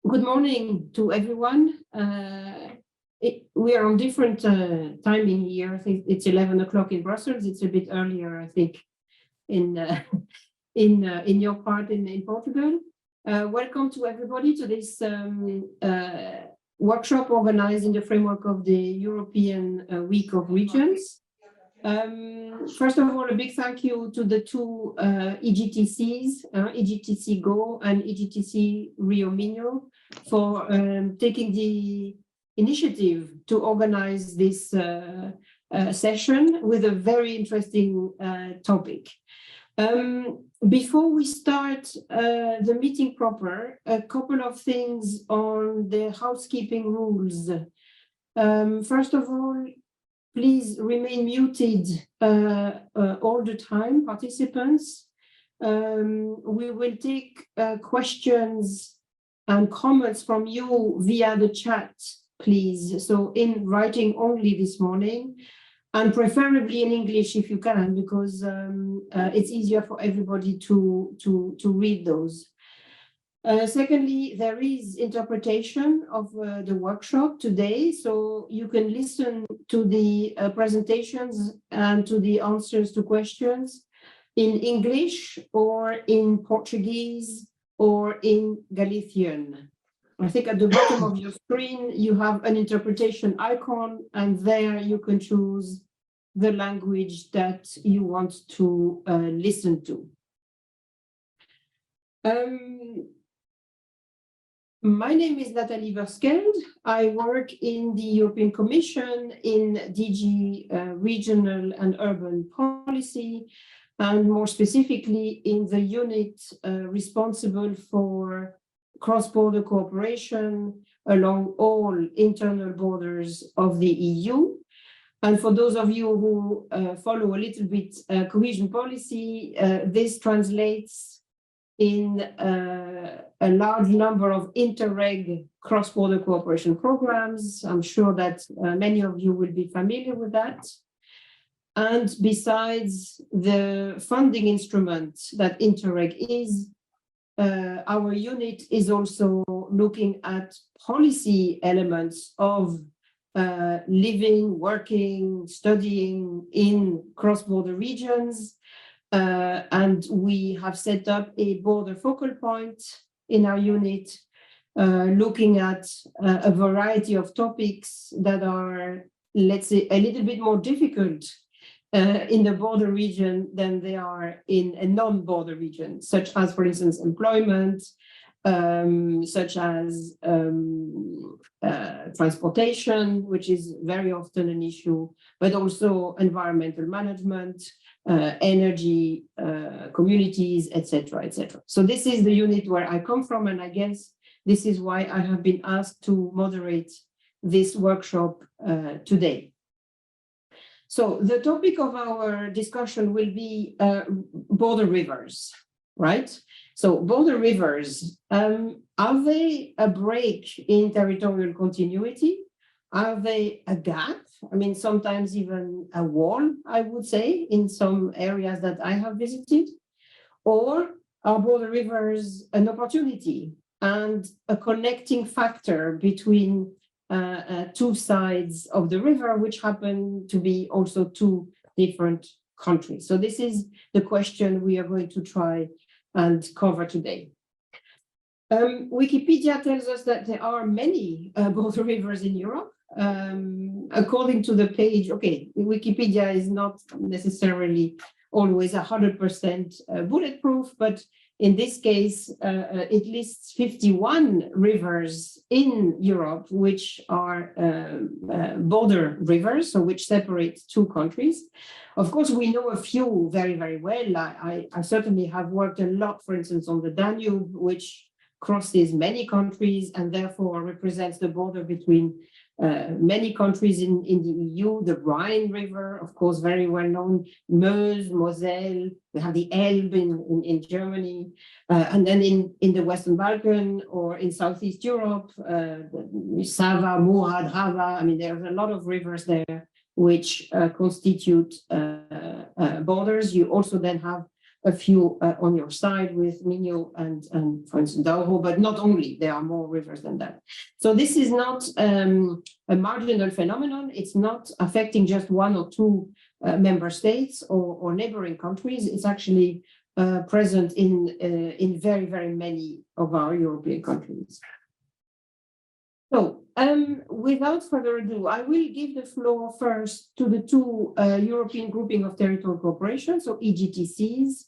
Good morning to everyone. We are on different timing here. I think it's 11 o'clock in Brussels. It's a bit earlier, I think, in your part in Portugal. Welcome to everybody to this workshop organized in the framework of the European Week of Regions. First of all, a big thank you to the two EGTCs, EGTC GO and EGTC Rio Minho, for taking the initiative to organize this session with a very interesting topic. Before we start the meeting proper, a couple of things on the housekeeping rules. First of all, please remain muted all the time, participants. We will take questions and comments from you via the chat, please. So in writing only this morning, and preferably in English if you can, because it's easier for everybody to read those. Secondly, there is interpretation of the workshop today, so you can listen to the presentations and to the answers to questions in English or in Portuguese or in Galician. I think at the bottom of your screen, you have an interpretation icon, and there you can choose the language that you want to listen to. My name is Nathalie Verskeld. I work in the European Commission in DG Regional and Urban Policy, and more specifically in the unit responsible for cross-border cooperation along all internal borders of the EU. And for those of you who follow a little bit cohesion policy, this translates in a large number of Interreg cross-border cooperation programs. I'm sure that many of you will be familiar with that. And besides the funding instrument that Interreg is, our unit is also looking at policy elements of living, working, studying in cross-border regions. And we have set up a border focal point in our unit, looking at a variety of topics that are, let's say, a little bit more difficult in the border region than they are in a non-border region, such as, for instance, employment, such as transportation, which is very often an issue, but also environmental management, energy, communities, etc., etc. So this is the unit where I come from, and I guess this is why I have been asked to moderate this workshop today. So the topic of our discussion will be border rivers, right? So border rivers, are they a break in territorial continuity? Are they a gap? I mean, sometimes even a wall, I would say, in some areas that I have visited. Or are border rivers an opportunity and a connecting factor between two sides of the river, which happen to be also two different countries? So this is the question we are going to try and cover today. Wikipedia tells us that there are many border rivers in Europe. According to the page, okay, Wikipedia is not necessarily always 100% bulletproof, but in this case, it lists 51 rivers in Europe, which are border rivers, so which separate two countries. Of course, we know a few very, very well. I certainly have worked a lot, for instance, on the Danube, which crosses many countries and therefore represents the border between many countries in the EU. The Rhine River, of course, very well known, Meuse, Moselle, we have the Elbe in Germany, and then in the Western Balkan or in Southeast Europe, Sava, Mura, Drava. I mean, there's a lot of rivers there which constitute borders. You also then have a few on your side with Miño and for instance, Douro, but not only, there are more rivers than that. So this is not a marginal phenomenon. It's not affecting just one or two member states or neighboring countries. It's actually present in very, very many of our European countries. So without further ado, I will give the floor first to the two European grouping of territorial cooperation, so EGTCs,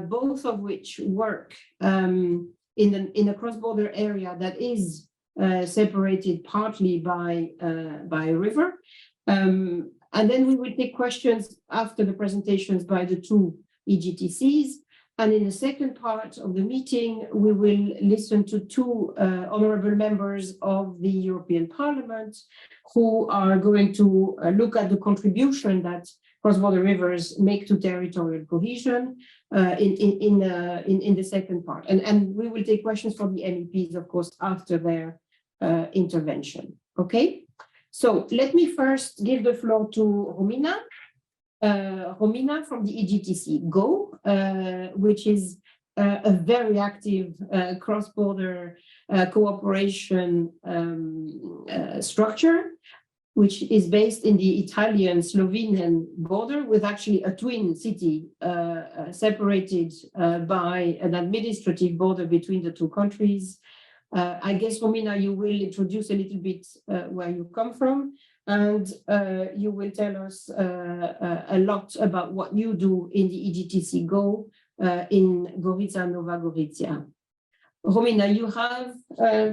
both of which work in a cross-border area that is separated partly by a river. And then we will take questions after the presentations by the two EGTCs. And in the second part of the meeting, we will listen to two honorable members of the European Parliament who are going to look at the contribution that cross-border rivers make to territorial cohesion in the second part. And we will take questions from the MEPs, of course, after their intervention. Okay, so let me first give the floor to Romina. Romina from the EGTC GO, which is a very active cross-border cooperation structure, which is based in the Italian-Slovenian border with actually a twin city separated by an administrative border between the two countries. I guess, Romina, you will introduce a little bit where you come from, and you will tell us a lot about what you do in the EGTC GO in Gorica, Nova Gorica. Romina, you have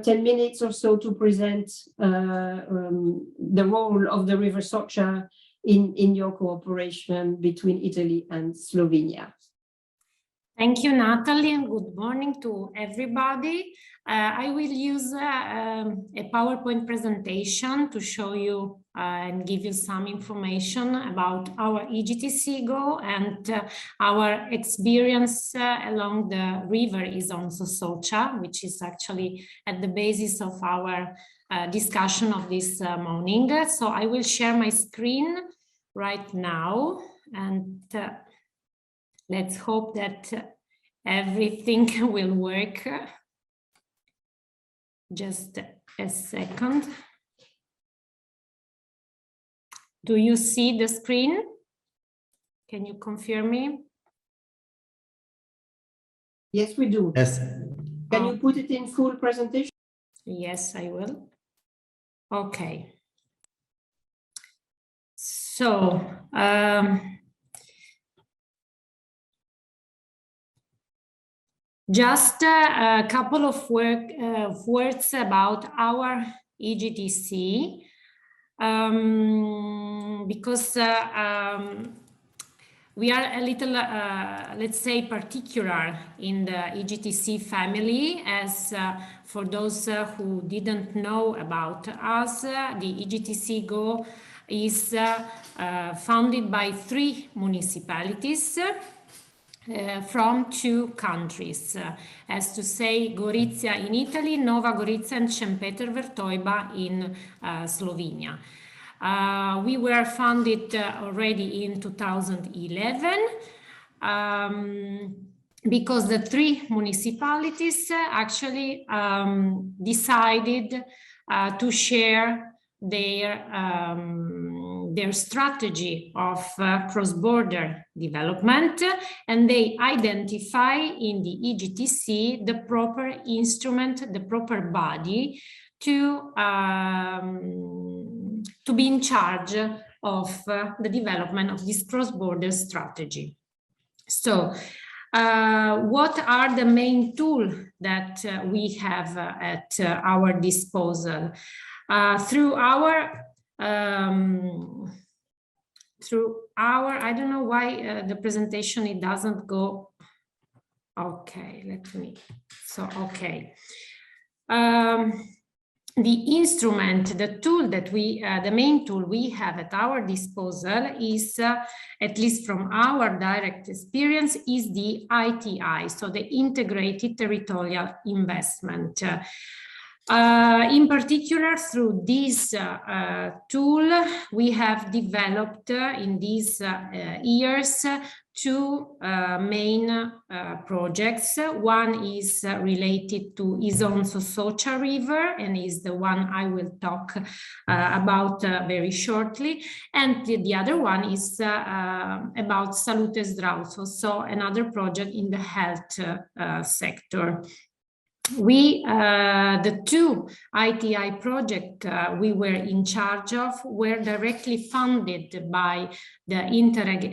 10 minutes or so to present the role of the River Socha in your cooperation between Italy and Slovenia. Thank you, Natalie, and good morning to everybody. I will use a PowerPoint presentation to show you and give you some information about our EGTC GO and our experience along the river Isonzo Socha, which is actually at the basis of our discussion of this morning. So I will share my screen right now, and let's hope that everything will work. Just a second. Do you see the screen? Can you confirm me? Yes, we do. Yes. Can you put it in full presentation? Yes, I will. Okay. So, just a couple of words about our EGTC, because we are a little, let's say, particular in the EGTC family, as for those who didn't know about us, the EGTC GO is founded by 3 municipalities from 2 countries, as to say Gorizia in Italy, Nova Gorizia and Šempeter-Vertojba in Slovenia. We were founded already in 2011 because the 3 municipalities actually decided to share their strategy of cross-border development, and they identify in the EGTC the proper instrument, the proper body to be in charge of the development of this cross-border strategy. So what are the main tools that we have at our disposal? Through our, I don't know why the presentation, it doesn't go. Okay, let me, so, okay. The instrument, the tool that we, the main tool we have at our disposal is, at least from our direct experience, is the ITI, so the Integrated Territorial Investment. In particular, through this tool, we have developed in these years two main projects. One is related to Isonzo Socha River, and is the one I will talk about very shortly. And the other one is about Salute Sdrauso, so another project in the health sector. The two ITI projects we were in charge of were directly funded by the Interreg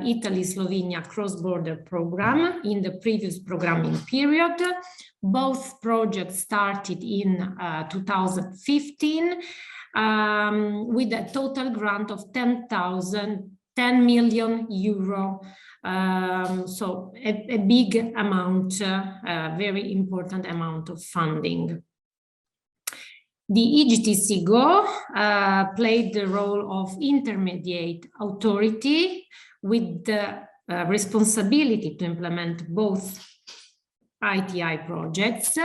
Italy-Slovenia cross-border program in the previous programming period. Both projects started in 2015 with a total grant of 10 million euro. So a big amount, very important amount of funding. The EGTC GO played the role of intermediate authority with the responsibility to implement both ITI projects,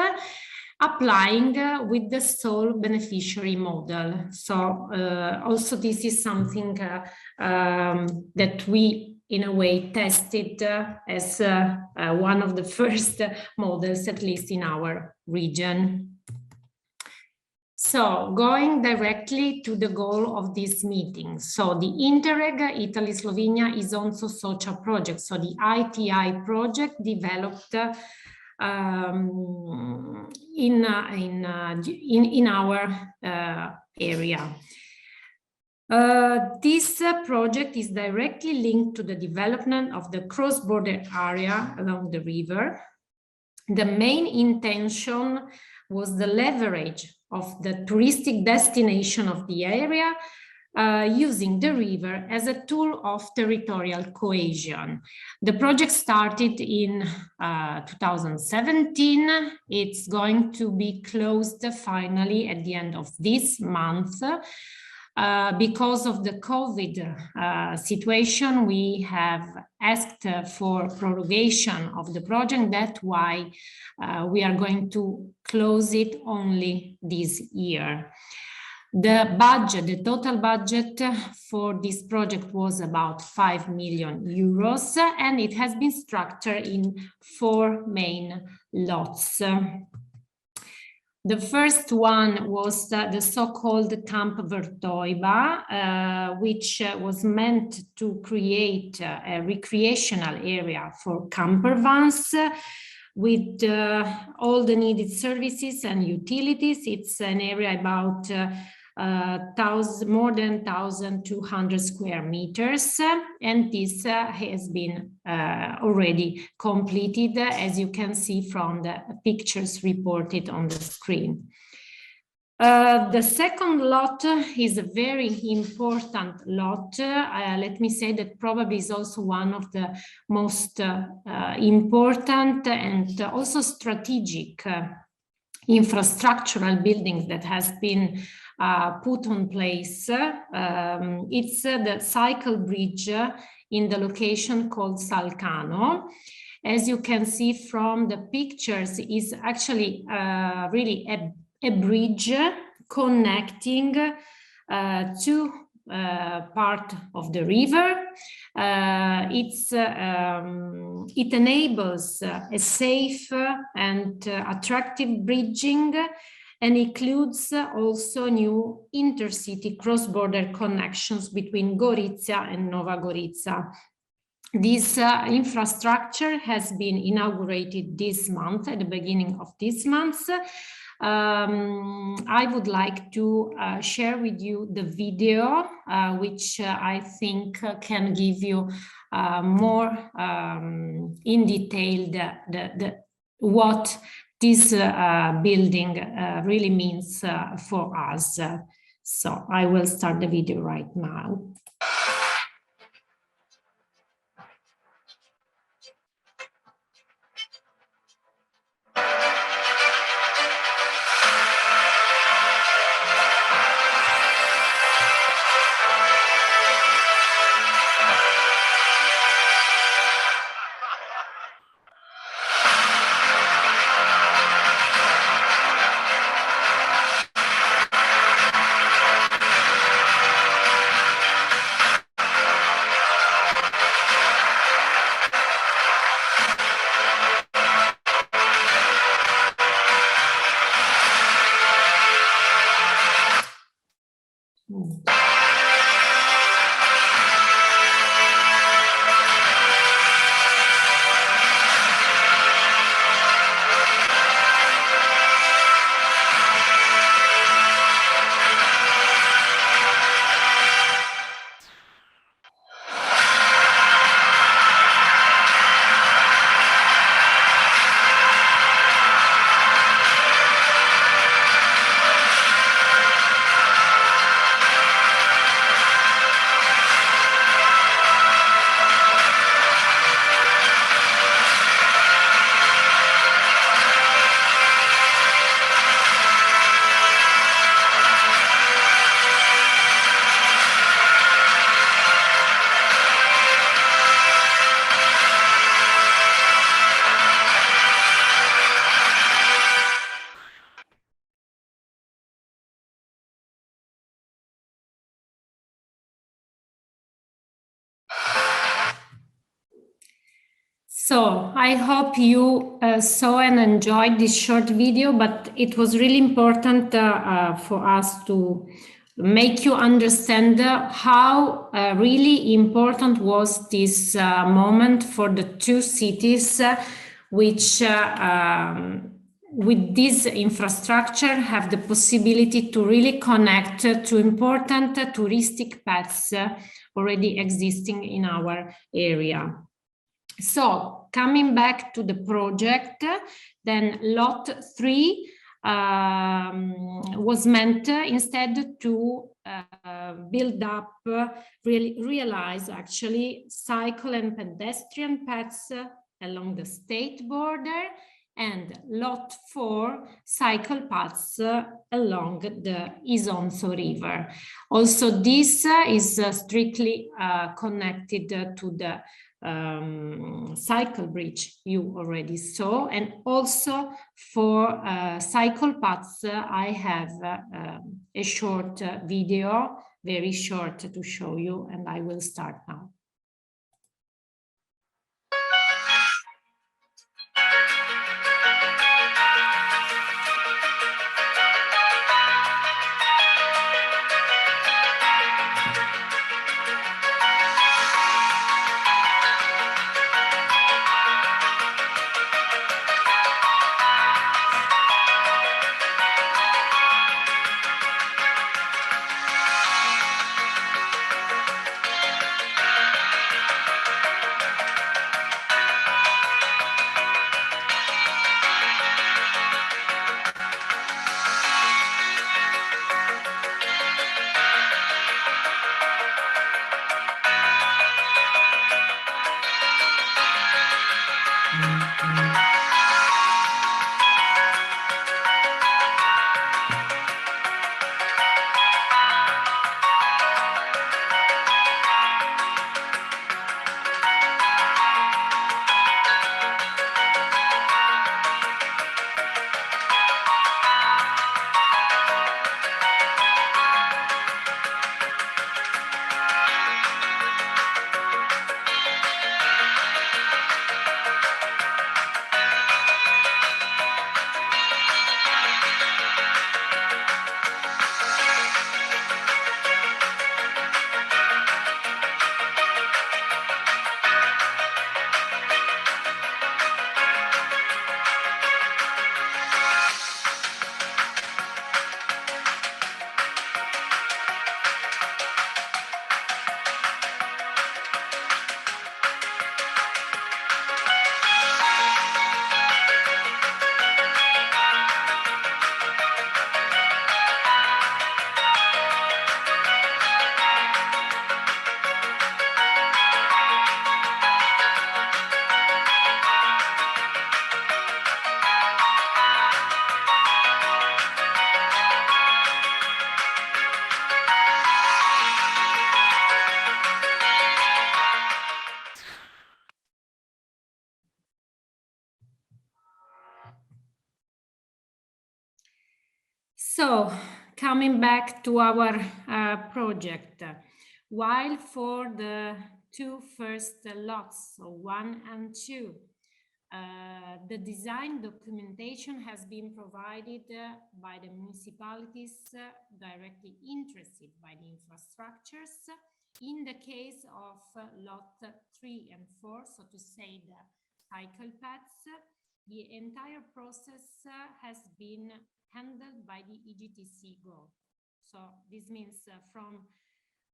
applying with the sole beneficiary model. So also this is something that we in a way tested as one of the first models, at least in our region. So going directly to the goal of this meeting. So the Interreg Italy-Slovenia Isonzo Socha project, so the ITI project developed in our area. This project is directly linked to the development of the cross-border area along the river. The main intention was the leverage of the touristic destination of the area, using the river as a tool of territorial cohesion. The project started in 2017. It's going to be closed finally at the end of this month. Because of the COVID situation, we have asked for prorogation of the project. That's why we are going to close it only this year. The budget, the total budget for this project was about 5 million euros, and it has been structured in 4 main lots. The first one was the so-called Camp Vertoiba, which was meant to create a recreational area for camper vans with all the needed services and utilities. It's an area about more than 1,200 square meters, and this has been already completed, as you can see from the pictures reported on the screen. The second lot is a very important lot. Let me say that probably is also one of the most important and also strategic infrastructural buildings that has been put on place. It's the cycle bridge in the location called Salcano. As you can see from the pictures, is actually really a bridge connecting two part of the river. It enables a safe and attractive bridging, and includes also new intercity cross-border connections between Gorizia and Nova Gorica. This infrastructure has been inaugurated this month, at the beginning of this month. I would like to share with you the video, which I think can give you more in detail what this building really means for us. So I will start the video right now. So I hope you saw and enjoyed this short video, but it was really important for us to make you understand how really important was this moment for the two cities which with this infrastructure have the possibility to really connect to important touristic paths already existing in our area. So coming back to the project, then lot 3 was meant instead to build up, realize actually cycle and pedestrian paths along the state border, and lot 4 cycle paths along the Isonzo River. Also, this is strictly connected to the cycle bridge you already saw, and also for cycle paths I have a short video, very short, to show you, and I will start now. So, coming back to our project, while for the two first lots, so 1 and 2, the design documentation has been provided by the municipalities directly interested by the infrastructures. In the case of lot 3 and 4, so to say the cycle paths, the entire process has been handled by the EGTC GO. So this means from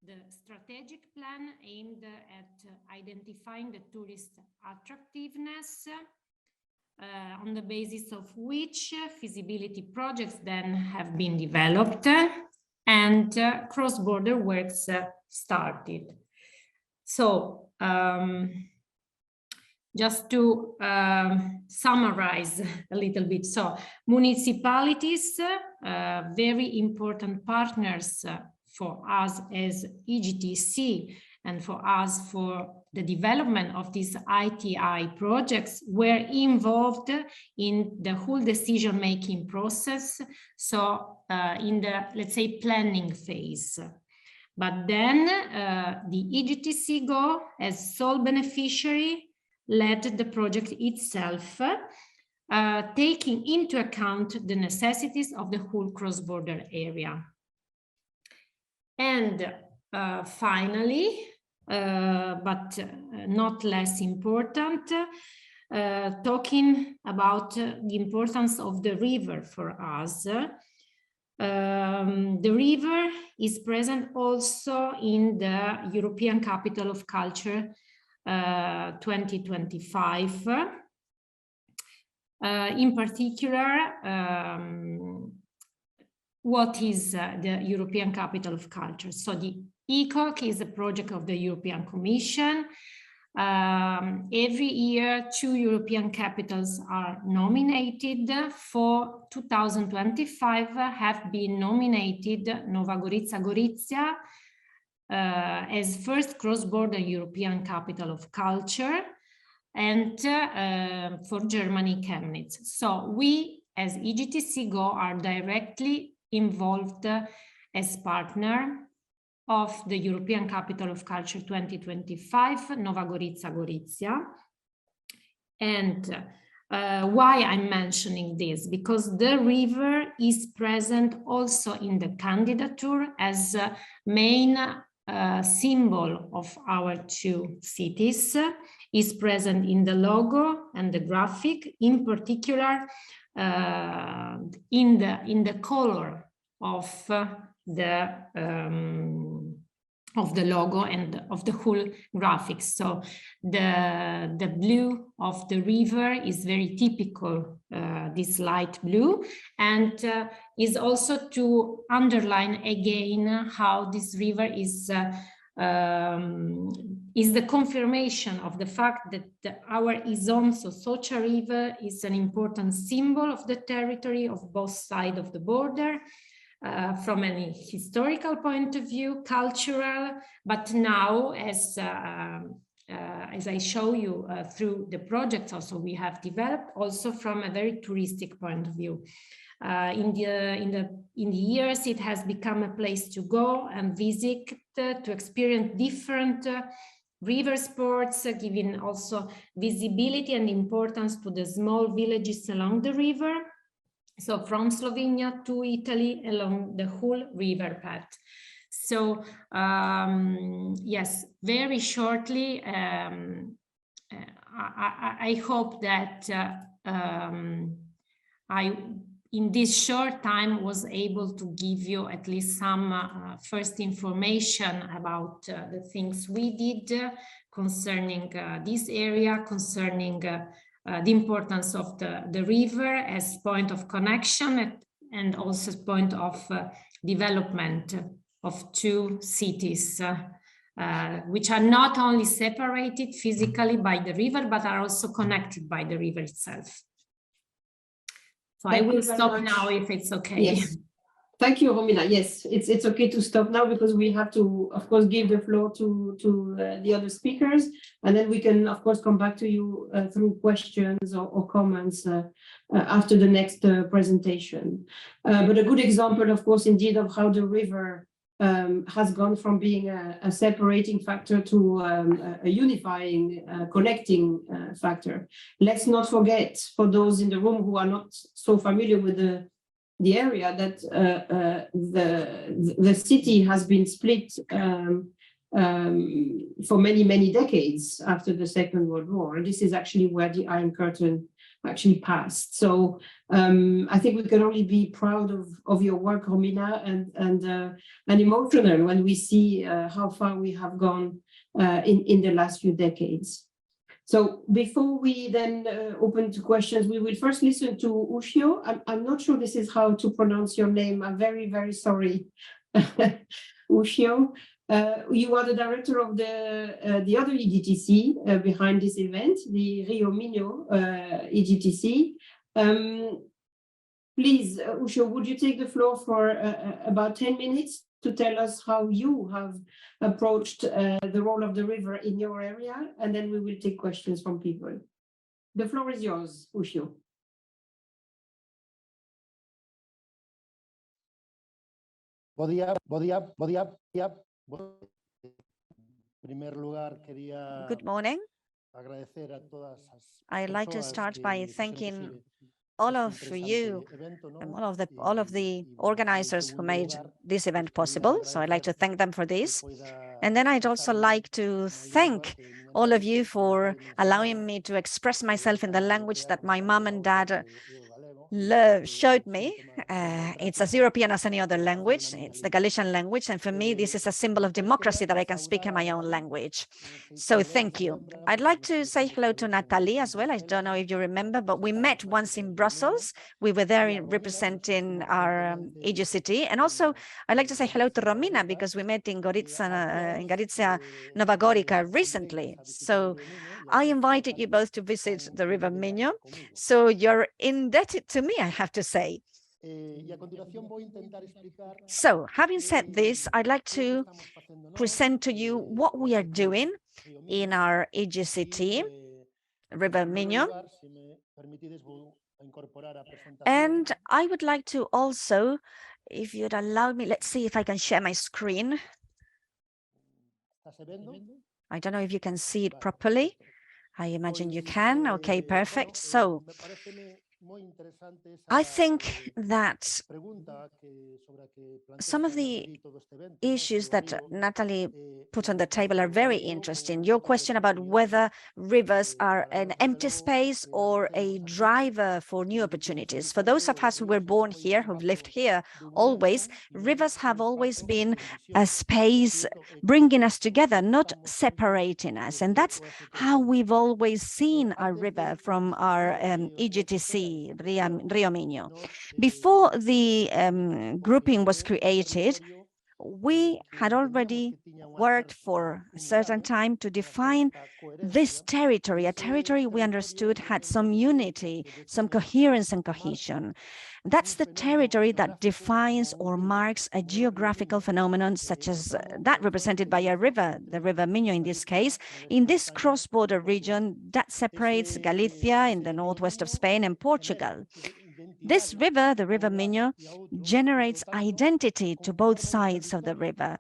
the strategic plan aimed at identifying the tourist attractiveness, on the basis of which feasibility projects then have been developed, and cross-border works started. So just to summarize a little bit, so municipalities, very important partners for us as EGTC and for us for the development of these ITI projects, were involved in the whole decision-making process, so in the, let's say, planning phase. But then the EGTC GO as sole beneficiary led the project itself, taking into account the necessities of the whole cross-border area. And finally, but not less important, talking about the importance of the river for us. The river is present also in the European Capital of Culture 2025. In particular, what is the European Capital of Culture? So the ECOC is a project of the European Commission. Every year, 2 European capitals are nominated. For 2025, have been nominated Nova Gorica Gorizia as first cross-border European Capital of Culture, and for Germany, Chemnitz. So we, as EGTC GO, are directly involved as partner of the European Capital of Culture 2025, Nova Gorica Gorizia. And why I'm mentioning this? Because the river is present also in the candidature as a main symbol of our 2 cities, is present in the logo and the graphic, in particular in the color of the logo and of the whole graphics. So the blue of the river is very typical, this light blue, and is also to underline again how this river is the confirmation of the fact that our Isonzo Socha River is an important symbol of the territory of both sides of the border, from a historical point of view, cultural, but now, as I show you through the projects also we have developed, also from a very touristic point of view. In the years, it has become a place to go and visit, to experience different river sports, giving also visibility and importance to the small villages along the river. So from Slovenia to Italy along the whole river path. So yes, very shortly, I hope that in this short time was able to give you at least some first information about the things we did concerning this area, concerning the importance of the river as point of connection and also point of development of 2 cities, which are not only separated physically by the river, but are also connected by the river itself. So I will stop now if it's okay. Yes. Thank you, Romina. Yes, it's okay to stop now because we have to, of course, give the floor to the other speakers, and then we can, of course, come back to you through questions or comments after the next presentation. But a good example, of course, indeed, of how the river has gone from being a separating factor to a unifying, connecting factor. Let's not forget, for those in the room who are not so familiar with the area, that the city has been split for many decades after the Second World War. This is actually where the Iron Curtain actually passed. So I think we can only be proud of your work, Romina, and emotional when we see how far we have gone in the last few decades. So before we then open to questions, we will first listen to Uxío. I'm not sure this is how to pronounce your name. I'm very sorry, Uxío. You are the director of the other EGTC behind this event, the Rio Minho EGTC. Please, Uxío, would you take the floor for about 10 minutes to tell us how you have approached the role of the river in your area, and then we will take questions from people. The floor is yours, Uxío. Body up. Primer lugar, quería... Good morning. I'd like to start by thanking all of you and all of the organizers who made this event possible. So I'd like to thank them for this. And then I'd also like to thank all of you for allowing me to express myself in the language that my mom and dad showed me. It's as European as any other language. It's the Galician language. And for me, this is a symbol of democracy that I can speak in my own language. So thank you. I'd like to say hello to Natalie as well. I don't know if you remember, but we met once in Brussels. We were there representing our EGCT. And also, I'd like to say hello to Romina because we met in Gorizia, Nova Gorica recently. So I invited you both to visit the River Minho. So you're indebted to me, I have to say. So having said this, I'd like to present to you what we are doing in our EGCT, River Minho. And I would like to also, if you'd allow me, let's see if I can share my screen. I don't know if you can see it properly. I imagine you can. Okay, perfect. So I think that some of the issues that Natalie put on the table are very interesting. Your question about whether rivers are an empty space or a driver for new opportunities. For those of us who were born here, who've lived here always, rivers have always been a space bringing us together, not separating us. And that's how we've always seen our river from our EGTC, Rio Minho. Before the grouping was created, we had already worked for a certain time to define this territory, a territory we understood had some unity, some coherence and cohesion. That's the territory that defines or marks a geographical phenomenon such as that represented by a river, the River Minho in this case, in this cross-border region that separates Galicia in the northwest of Spain and Portugal. This river, the River Minho, generates identity to both sides of the river.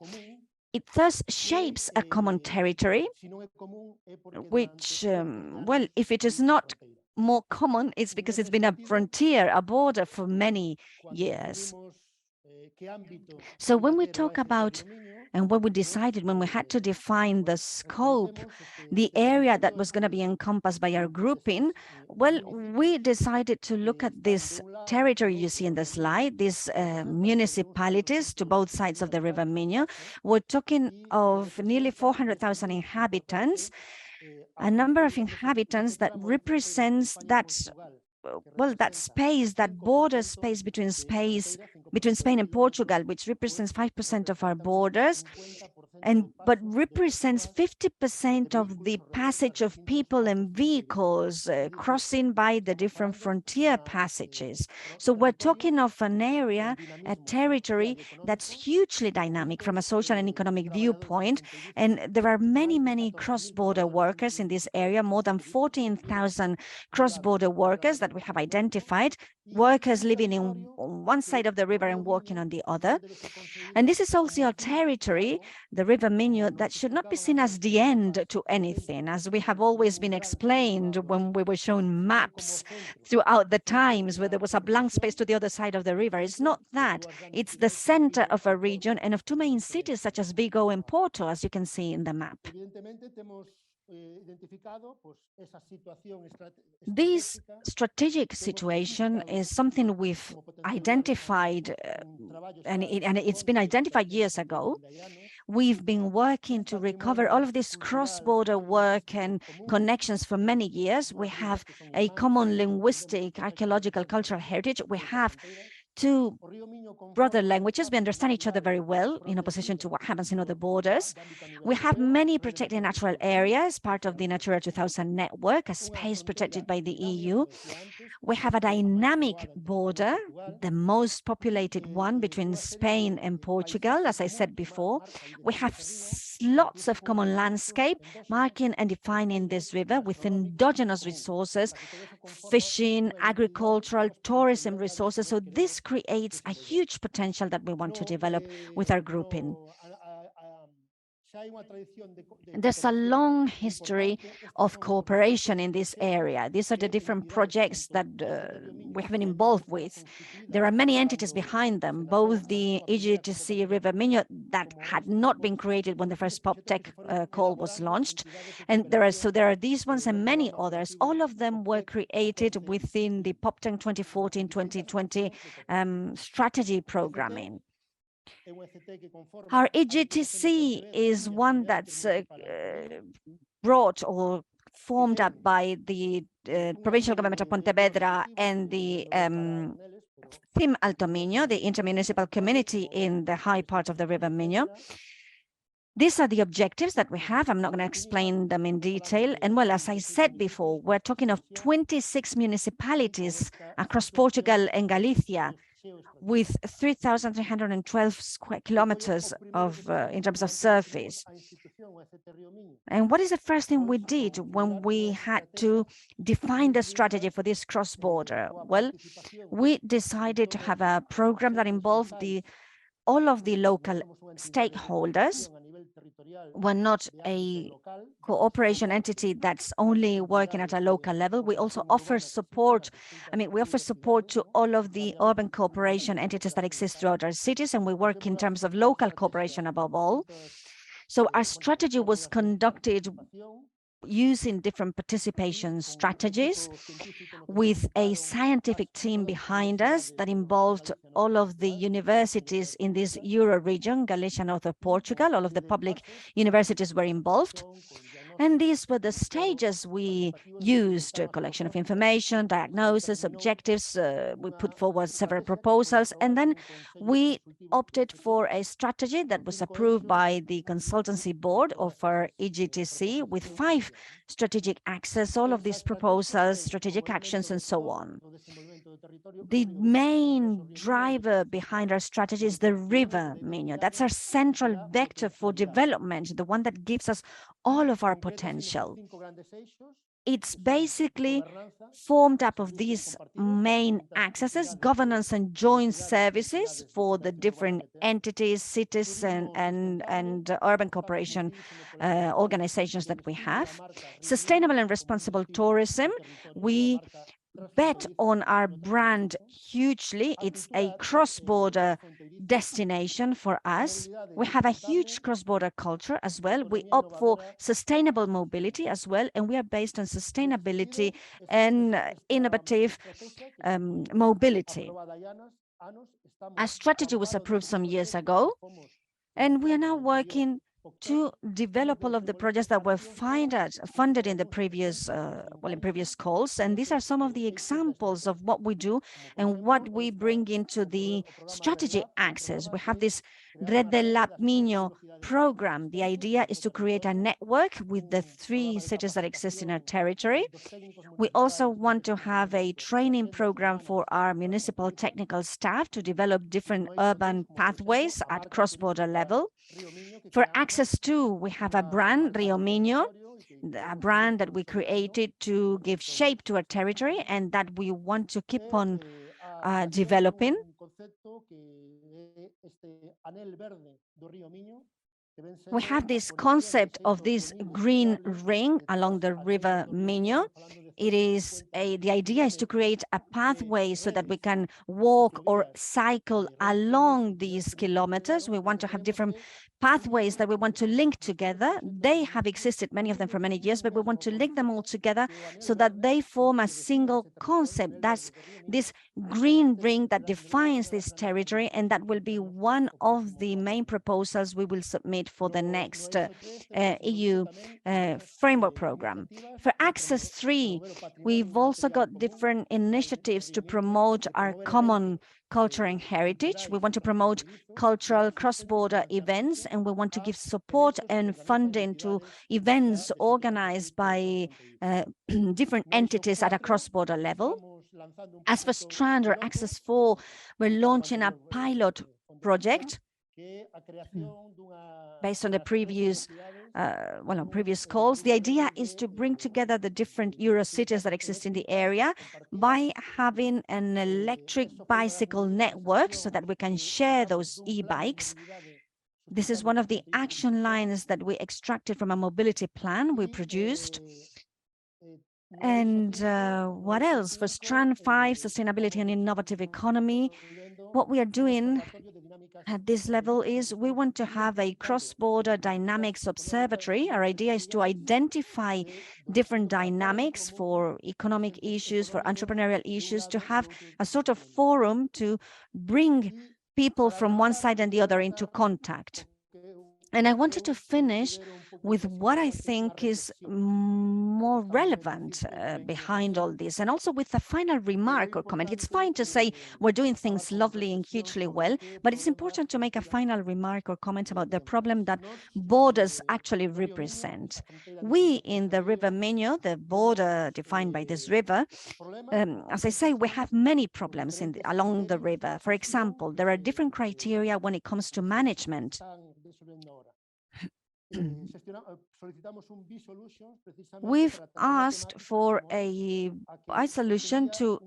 It thus shapes a common territory, which, well, if it is not more common, it's because it's been a frontier, a border for many years. So when we talk about, and what we decided when we had to define the scope, the area that was going to be encompassed by our grouping, well, we decided to look at this territory you see in the slide, these municipalities to both sides of the River Minho. We're talking of nearly 400,000 inhabitants, a number of inhabitants that represents that, well, that space, that border space between Spain and Portugal, which represents 5% of our borders, but represents 50% of the passage of people and vehicles crossing by the different frontier passages. So we're talking of an area, a territory that's hugely dynamic from a social and economic viewpoint. And there are many, many cross-border workers in this area, more than 14,000 cross-border workers that we have identified, workers living on one side of the river and working on the other. And this is also a territory, the River Minho, that should not be seen as the end to anything, as we have always been explained when we were shown maps throughout the times where there was a blank space to the other side of the river. It's not that. It's the center of a region and of two main cities such as Vigo and Porto, as you can see in the map. This strategic situation is something we've identified, and it's been identified years ago. We've been working to recover all of this cross-border work and connections for many years. We have a common linguistic, archaeological, cultural heritage. We have two brother languages. We understand each other very well in opposition to what happens in other borders. We have many protected natural areas, part of the Natura 2000 network, a space protected by the EU. We have a dynamic border, the most populated one between Spain and Portugal, as I said before. We have lots of common landscape, marking and defining this river with endogenous resources, fishing, agricultural, tourism resources. So this creates a huge potential that we want to develop with our grouping. There's a long history of cooperation in this area. These are the different projects that we have been involved with. There are many entities behind them, both the EGTC Rio Minho that had not been created when the first PopTech call was launched. And there are these ones and many others. All of them were created within the PopTech 2014-2020 strategy programming. Our EGTC is one that's brought or formed up by the provincial government of Pontevedra and the Team Alto Miño, the intermunicipal community in the high part of the River Miño. These are the objectives that we have. I'm not going to explain them in detail. And well, as I said before, we're talking of 26 municipalities across Portugal and Galicia, with 3,312 square kilometers of in terms of surface. And what is the first thing we did when we had to define the strategy for this cross-border? Well, we decided to have a program that involved all of the local stakeholders. We're not a cooperation entity that's only working at a local level. We also offer support. We offer support to all of the urban cooperation entities that exist throughout our cities, and we work in terms of local cooperation above all. So our strategy was conducted using different participation strategies with a scientific team behind us that involved all of the universities in this Euro region, Galicia, north of Portugal. All of the public universities were involved. And these were the stages we used: collection of information, diagnosis, objectives. We put forward several proposals, and then we opted for a strategy that was approved by the consultancy board of our EGTC with 5 strategic axes, all of these proposals, strategic actions, and so on. The main driver behind our strategy is the River Minho. That's our central vector for development, the one that gives us all of our potential. It's basically formed up of these main axes: governance and joint services for the different entities, cities, and urban cooperation organizations that we have. Sustainable and responsible tourism. We bet on our brand hugely. It's a cross-border destination for us. We have a huge cross-border culture as well. We opt for sustainable mobility as well, and we are based on sustainability and innovative mobility. Our strategy was approved some years ago, and we are now working to develop all of the projects that were funded in the previous in previous calls. And these are some of the examples of what we do and what we bring into the strategy axis. We have this Red del Lab Miño program. The idea is to create a network with the 3 cities that exist in our territory. We also want to have a training program for our municipal technical staff to develop different urban pathways at cross-border level. For Access 2, we have a brand, Rio Minho, a brand that we created to give shape to our territory and that we want to keep on developing. We have this concept of this green ring along the River Minho. The idea is to create a pathway so that we can walk or cycle along these kilometers. We want to have different pathways that we want to link together. They have existed, many of them, for many years, but we want to link them all together so that they form a single concept. That's this green ring that defines this territory, and that will be one of the main proposals we will submit for the next EU framework program. For Access 3, we've also got different initiatives to promote our common culture and heritage. We want to promote cultural cross-border events, and we want to give support and funding to events organized by different entities at a cross-border level. As for Strand or Access 4, we're launching a pilot project based on the previous on previous calls. The idea is to bring together the different Euro cities that exist in the area by having an electric bicycle network so that we can share those e-bikes This is one of the action lines that we extracted from a mobility plan we produced. And what else? For Strand 5, Sustainability and Innovative Economy, what we are doing at this level is we want to have a cross-border dynamics observatory. Our idea is to identify different dynamics for economic issues, for entrepreneurial issues, to have a sort of forum to bring people from one side and the other into contact. And I wanted to finish with what I think is more relevant behind all this, and also with a final remark or comment. It's fine to say we're doing things lovely and hugely well, but it's important to make a final remark or comment about the problem that borders actually represent. We in the River Minho, the border defined by this river, as I say, we have many problems along the river. For example, there are different criteria when it comes to management. We've asked for a solution to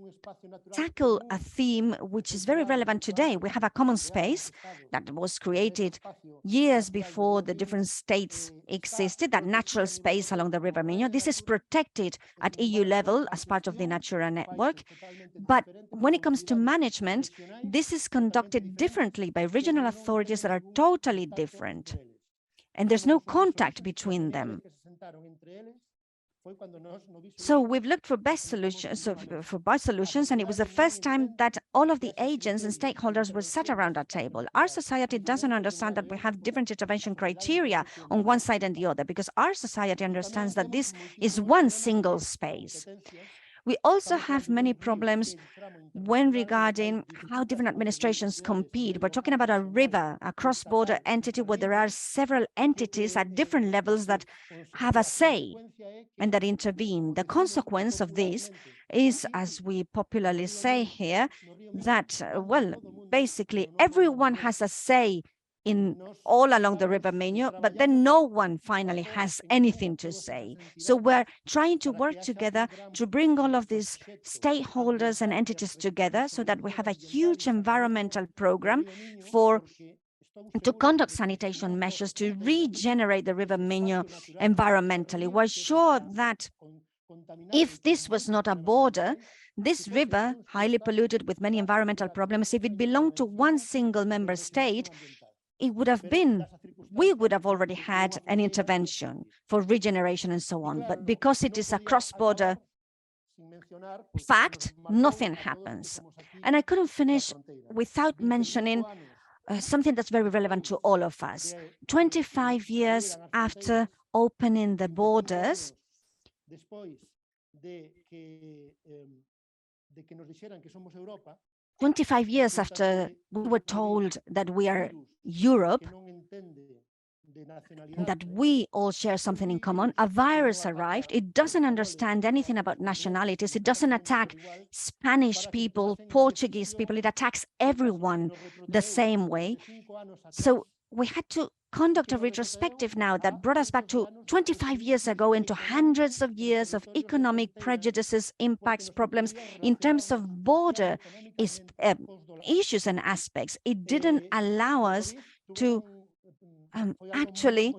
tackle a theme which is very relevant today. We have a common space that was created years before the different states existed, that natural space along the River Minho. This is protected at EU level as part of the Natura network. But when it comes to management, this is conducted differently by regional authorities that are totally different. And there's no contact between them. So we've looked for best solutions, and it was the first time that all of the agents and stakeholders were sat around a table. Our society doesn't understand that we have different intervention criteria on one side and the other, because our society understands that this is one single space. We also have many problems when regarding how different administrations compete. We're talking about a river, a cross-border entity where there are several entities at different levels that have a say and that intervene. The consequence of this is, as we popularly say here, that, well, basically everyone has a say in all along the River Minho, but then no one finally has anything to say. So we're trying to work together to bring all of these stakeholders and entities together so that we have a huge environmental program to conduct sanitation measures to regenerate the River Minho environmentally. We're sure that if this was not a border, this river, highly polluted with many environmental problems, if it belonged to one single member state, we would have already had an intervention for regeneration and so on. But because it is a cross-border fact, nothing happens. And I couldn't finish without mentioning something that's very relevant to all of us. 25 years after opening the borders, 25 years after we were told that we are Europe, that we all share something in common, a virus arrived. It doesn't understand anything about nationalities. It doesn't attack Spanish people, Portuguese people. It attacks everyone the same way. So we had to conduct a retrospective now that brought us back to 25 years ago, into hundreds of years of economic prejudices, impacts, problems in terms of border issues and aspects. It didn't allow us to actually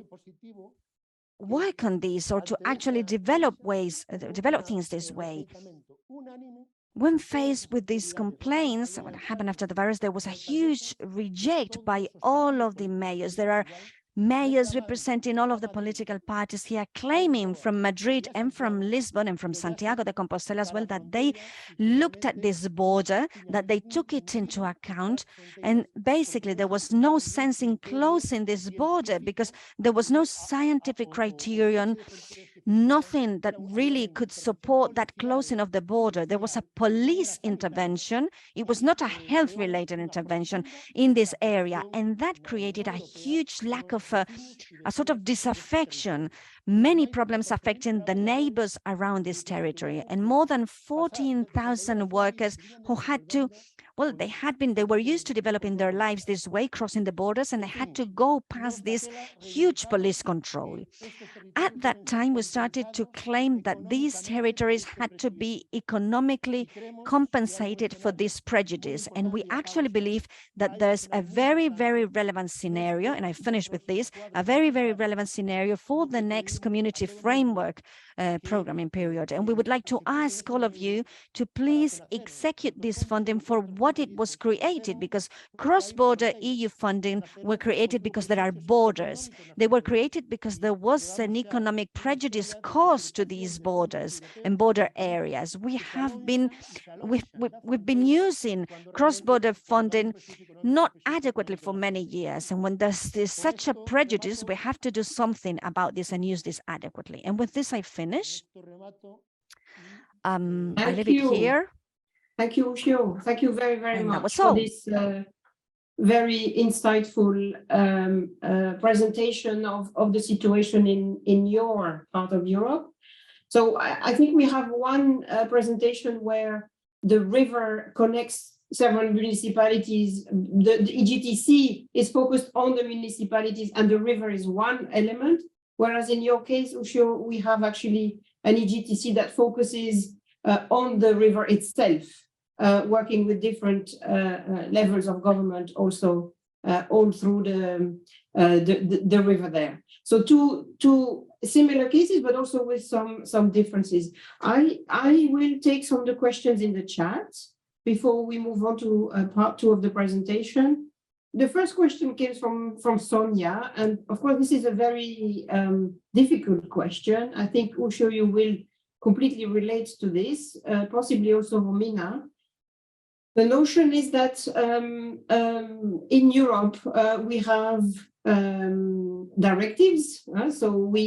work on this or to actually develop things this way. When faced with these complaints, what happened after the virus, there was a huge reject by all of the mayors. There are mayors representing all of the political parties here, claiming from Madrid and from Lisbon and from Santiago de Compostela as well, that they looked at this border, that they took it into account, and basically there was no sense in closing this border because there was no scientific criterion, nothing that really could support that closing of the border. There was a police intervention. It was not a health-related intervention in this area, and that created a huge lack of a sort of disaffection. many problems affecting the neighbors around this territory, and more than 14,000 workers who had to, well, they were used to developing their lives this way, crossing the borders, and they had to go past this huge police control. At that time, we started to claim that these territories had to be economically compensated for this prejudice. And we actually believe that there's a very, very relevant scenario, and I finish with this, a very, very relevant scenario for the next community framework programming period. And we would like to ask all of you to please execute this funding for what it was created, because cross-border EU funding were created because there are borders. They were created because there was an economic prejudice caused to these borders and border areas. We've been using cross-border funding not adequately for many years, and when there's such a prejudice, we have to do something about this and use this adequately. And with this, I finish. I leave it here. Thank you, Uxío. Thank you very, very much for all. this very insightful presentation of the situation in your part of Europe. So I think we have one presentation where the river connects several municipalities. The EGTC is focused on the municipalities and the river is one element, whereas in your case, Uxío, we have actually an EGTC that focuses on the river itself, working with different levels of government also all through the river there. So two similar cases, but also with some differences. I will take some of the questions in the chat before we move on to part 2 of the presentation. The first question came from Sonia, and of course this is a very difficult question. I think Uxío, you will completely relate to this, possibly also Romina. The notion is that in Europe we have directives, so we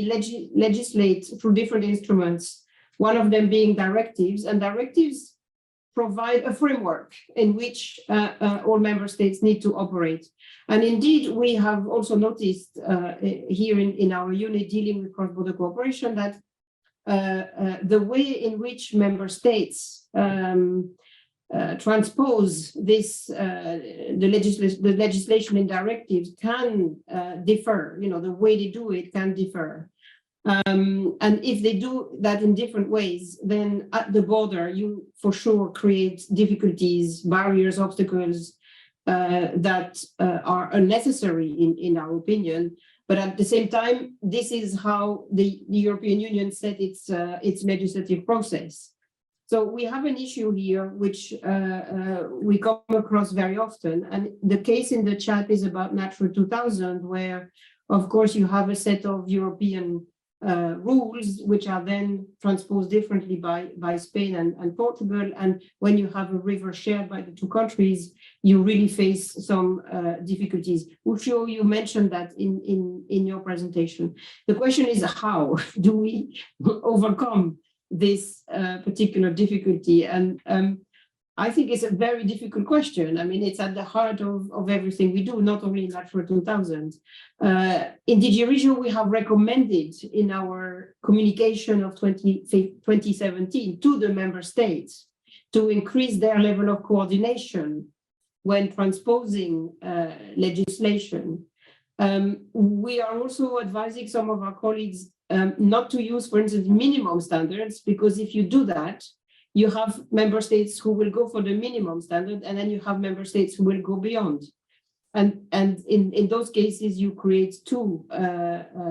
legislate through different instruments, one of them being directives, and directives provide a framework in which all member states need to operate. And indeed, we have also noticed here in our unit dealing with cross-border cooperation that the way in which member states transpose this, the legislation in directives can differ. You know, the way they do it can differ. And if they do that in different ways, then at the border, you for sure create difficulties, barriers, obstacles that are unnecessary in our opinion. But at the same time, this is how the European Union set its legislative process. So we have an issue here which we come across very often, and the case in the chat is about Natura 2000, where of course you have a set of European rules which are then transposed differently by Spain and Portugal, and when you have a river shared by the two countries, you really face some difficulties. Uxío, you mentioned that in your presentation. The question is, how do we overcome this particular difficulty? And I think it's a very difficult question. I mean, it's at the heart of everything we do, not only in Natura 2000. In DG Regio, we have recommended in our communication of 2017 to the member states to increase their level of coordination when transposing legislation. We are also advising some of our colleagues not to use, for instance, minimum standards, because if you do that, you have member states who will go for the minimum standard, and then you have member states who will go beyond. And in those cases, you create two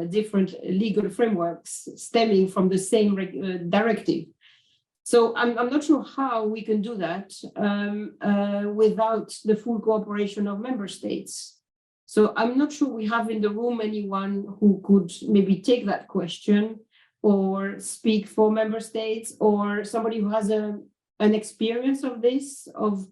different legal frameworks stemming from the same directive. So I'm not sure how we can do that without the full cooperation of member states. So I'm not sure we have in the room anyone who could maybe take that question or speak for member states, or somebody who has an experience of this, of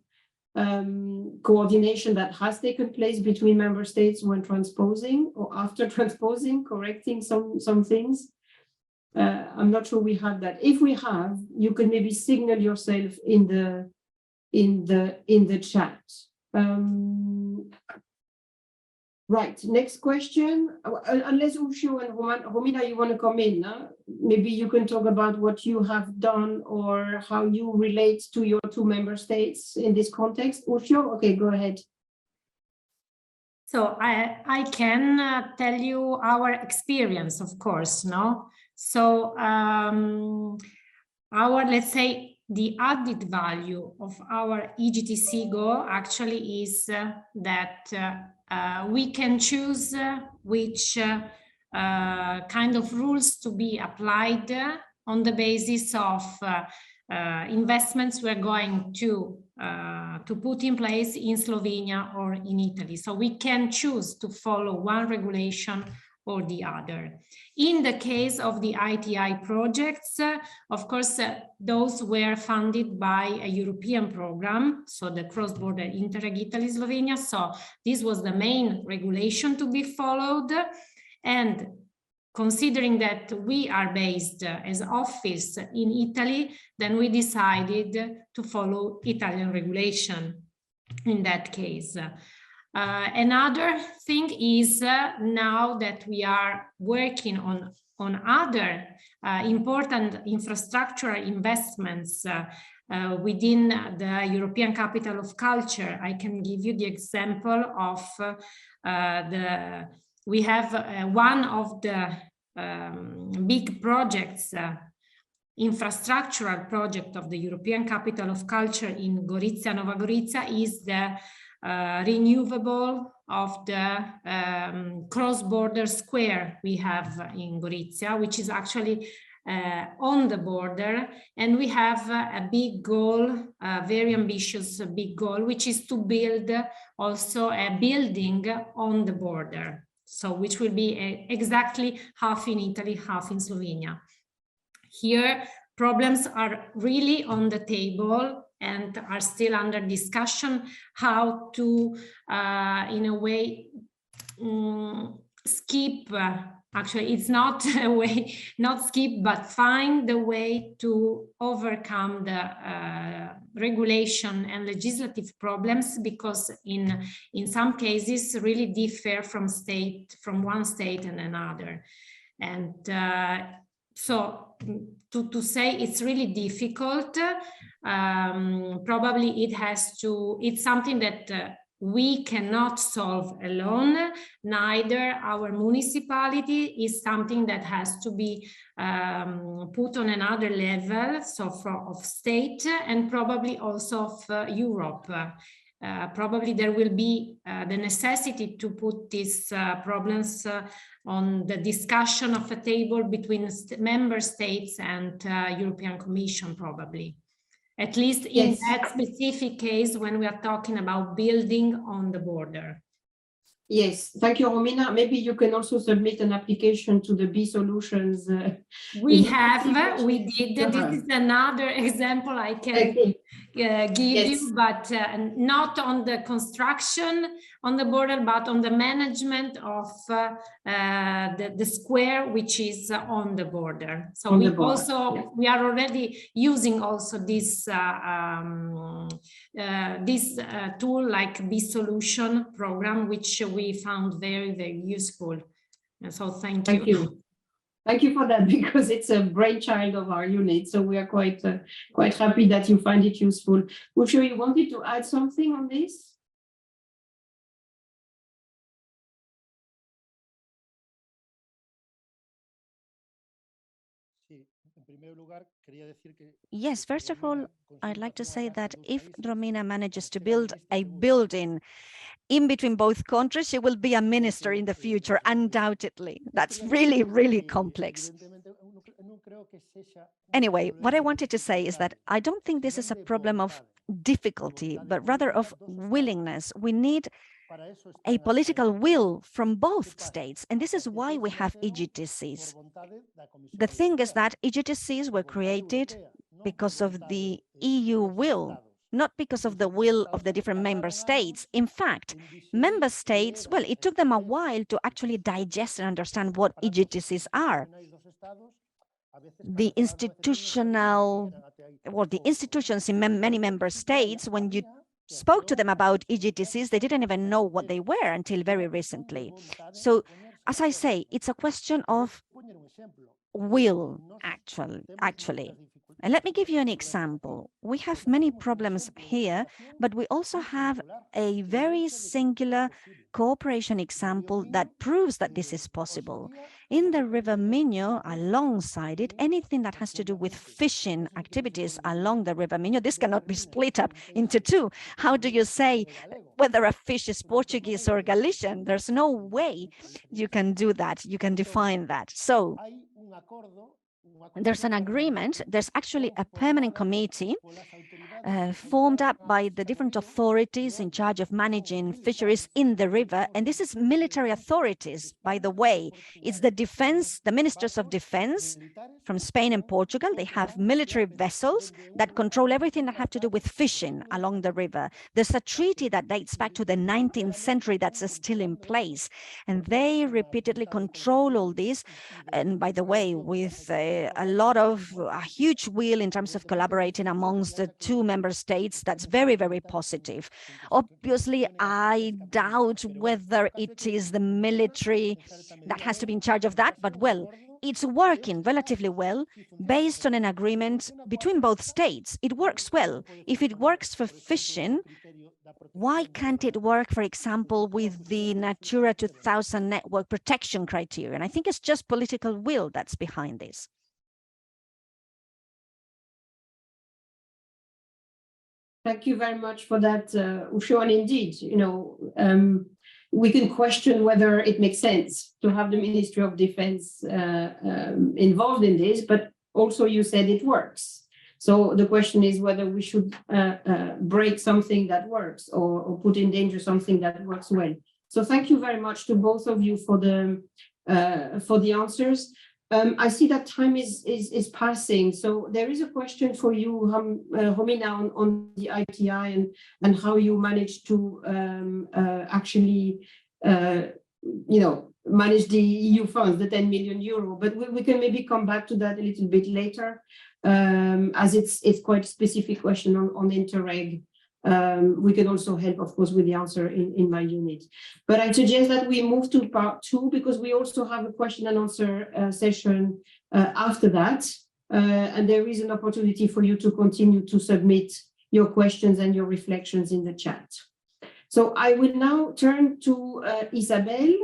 coordination that has taken place between member states when transposing or after transposing, correcting some things. I'm not sure we have that. If we have, you can maybe signal yourself in the chat. Right, next question. Unless Uxío and Romina, you want to come in, maybe you can talk about what you have done or how you relate to your two member states in this context. Uxío, okay, go ahead. So I can tell you our experience, of course, no? So let's say, the added value of our EGTC GO actually is that we can choose which kind of rules to be applied on the basis of investments we're going to put in place in Slovenia or in Italy. So we can choose to follow one regulation or the other. In the case of the ITI projects, of course, those were funded by a European program, so the Cross-Border Interreg Italy-Slovenia. So this was the main regulation to be followed. And considering that we are based as office in Italy, then we decided to follow Italian regulation in that case. Another thing is now that we are working on other important infrastructural investments within the European Capital of Culture. I can give you the example of we have one of the big projects, infrastructural project of the European Capital of Culture in Gorizia, Nova Gorizia, is the renewable of the cross-border square we have in Gorizia, which is actually on the border. And we have a big goal, a very ambitious big goal, which is to build also a building on the border. So which will be exactly half in Italy, half in Slovenia. Here, problems are really on the table and are still under discussion, how to, in a way, skip, actually it's not a way, not skip, but find the way to overcome the regulation and legislative problems, because in some cases really differ from one state and another. And so to say it's really difficult, probably it's something that we cannot solve alone. Neither our municipality is something that has to be put on another level, so of state, and probably also of Europe. Probably there will be the necessity to put these problems on the discussion of a table between member states and European Commission, probably. At least in that specific case, when we are talking about building on the border. Yes, thank you, Romina. Maybe you can also submit an application to the B Solutions. We did. This is another example I can give you, but not on the construction on the border, but on the management of the square, which is on the border. So we are already using also this tool like B Solution program, which we found very, very useful. And so thank you. Thank you for that, because it's a brainchild of our unit. So we are quite happy that you find it useful. Uxío, you wanted to add something on this? Yes, first of all, I'd like to say that if Romina manages to build a building in between both countries, she will be a minister in the future, undoubtedly. That's really, really complex. Anyway, what I wanted to say is that I don't think this is a problem of difficulty, but rather of willingness. We need a political will from both states, and this is why we have EGTCs. The thing is that EGTCs were created because of the EU will, not because of the will of the different member states. In fact, member states, well, it took them a while to actually digest and understand what EGTCs are. The institutions in many member states, when you spoke to them about EGTCs, they didn't even know what they were until very recently. So, as I say, it's a question of will, actually. And let me give you an example. We have many problems here, but we also have a very singular cooperation example that proves that this is possible. In the River Minho, alongside it, anything that has to do with fishing activities along the River Minho, this cannot be split up into two. How do you say whether a fish is Portuguese or Galician? There's no way you can do that. You can define that. So there's an agreement. There's actually a permanent committee formed up by the different authorities in charge of managing fisheries in the river. And this is military authorities, by the way. It's the defense, the ministers of defense from Spain and Portugal. They have military vessels that control everything that have to do with fishing along the river. There's a treaty that dates back to the 19th century that's still in place. And they repeatedly control all this. And by the way, with a lot of a huge will in terms of collaborating amongst the two member states, that's very, very positive. Obviously, I doubt whether it is the military that has to be in charge of that, but well, it's working relatively well based on an agreement between both states. It works well. If it works for fishing, why can't it work, for example, with the Natura 2000 network protection criteria? And I think it's just political will that's behind this. Thank you very much for that, Uxío. And indeed, we can question whether it makes sense to have the Ministry of Defense involved in this, but also you said it works. So the question is whether we should break something that works or put in danger something that works well. So thank you very much to both of you for the answers. I see that time is passing. So there is a question for you, Romina, on the ITI and how you managed to actually, manage the EU funds, the 10 million euro. But we can maybe come back to that a little bit later, as it's quite a specific question on Interreg. We can also help, of course, with the answer in my unit. But I suggest that we move to part 2, because we also have a question and answer session after that. And there is an opportunity for you to continue to submit your questions and your reflections in the chat. So I will now turn to Isabel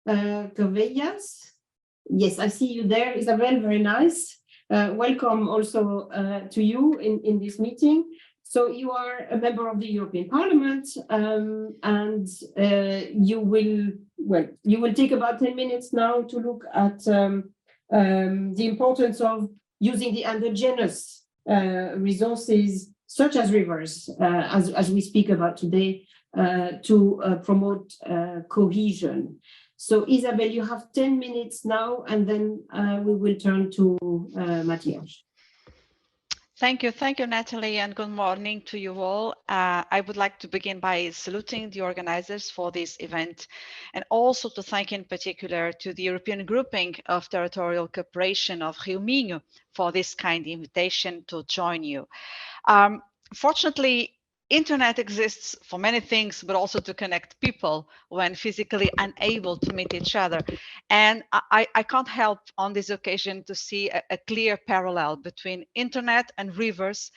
Corvellas. Yes, I see you there, Isabel, very nice. Welcome also to you in this meeting. So you are a member of the European Parliament, and you will take about 10 minutes now to look at the importance of using the endogenous resources, such as rivers, as we speak about today, to promote cohesion. So Isabel, you have 10 minutes now, and then we will turn to Matthias. Thank you, Natalie, and good morning to you all. I would like to begin by saluting the organizers for this event, and also to thank in particular to the European Grouping of Territorial Cooperation of Rio Minho for this kind invitation to join you. Fortunately, Internet exists for many things, but also to connect people when physically unable to meet each other. And I can't help on this occasion to see a clear parallel between Internet and rivers,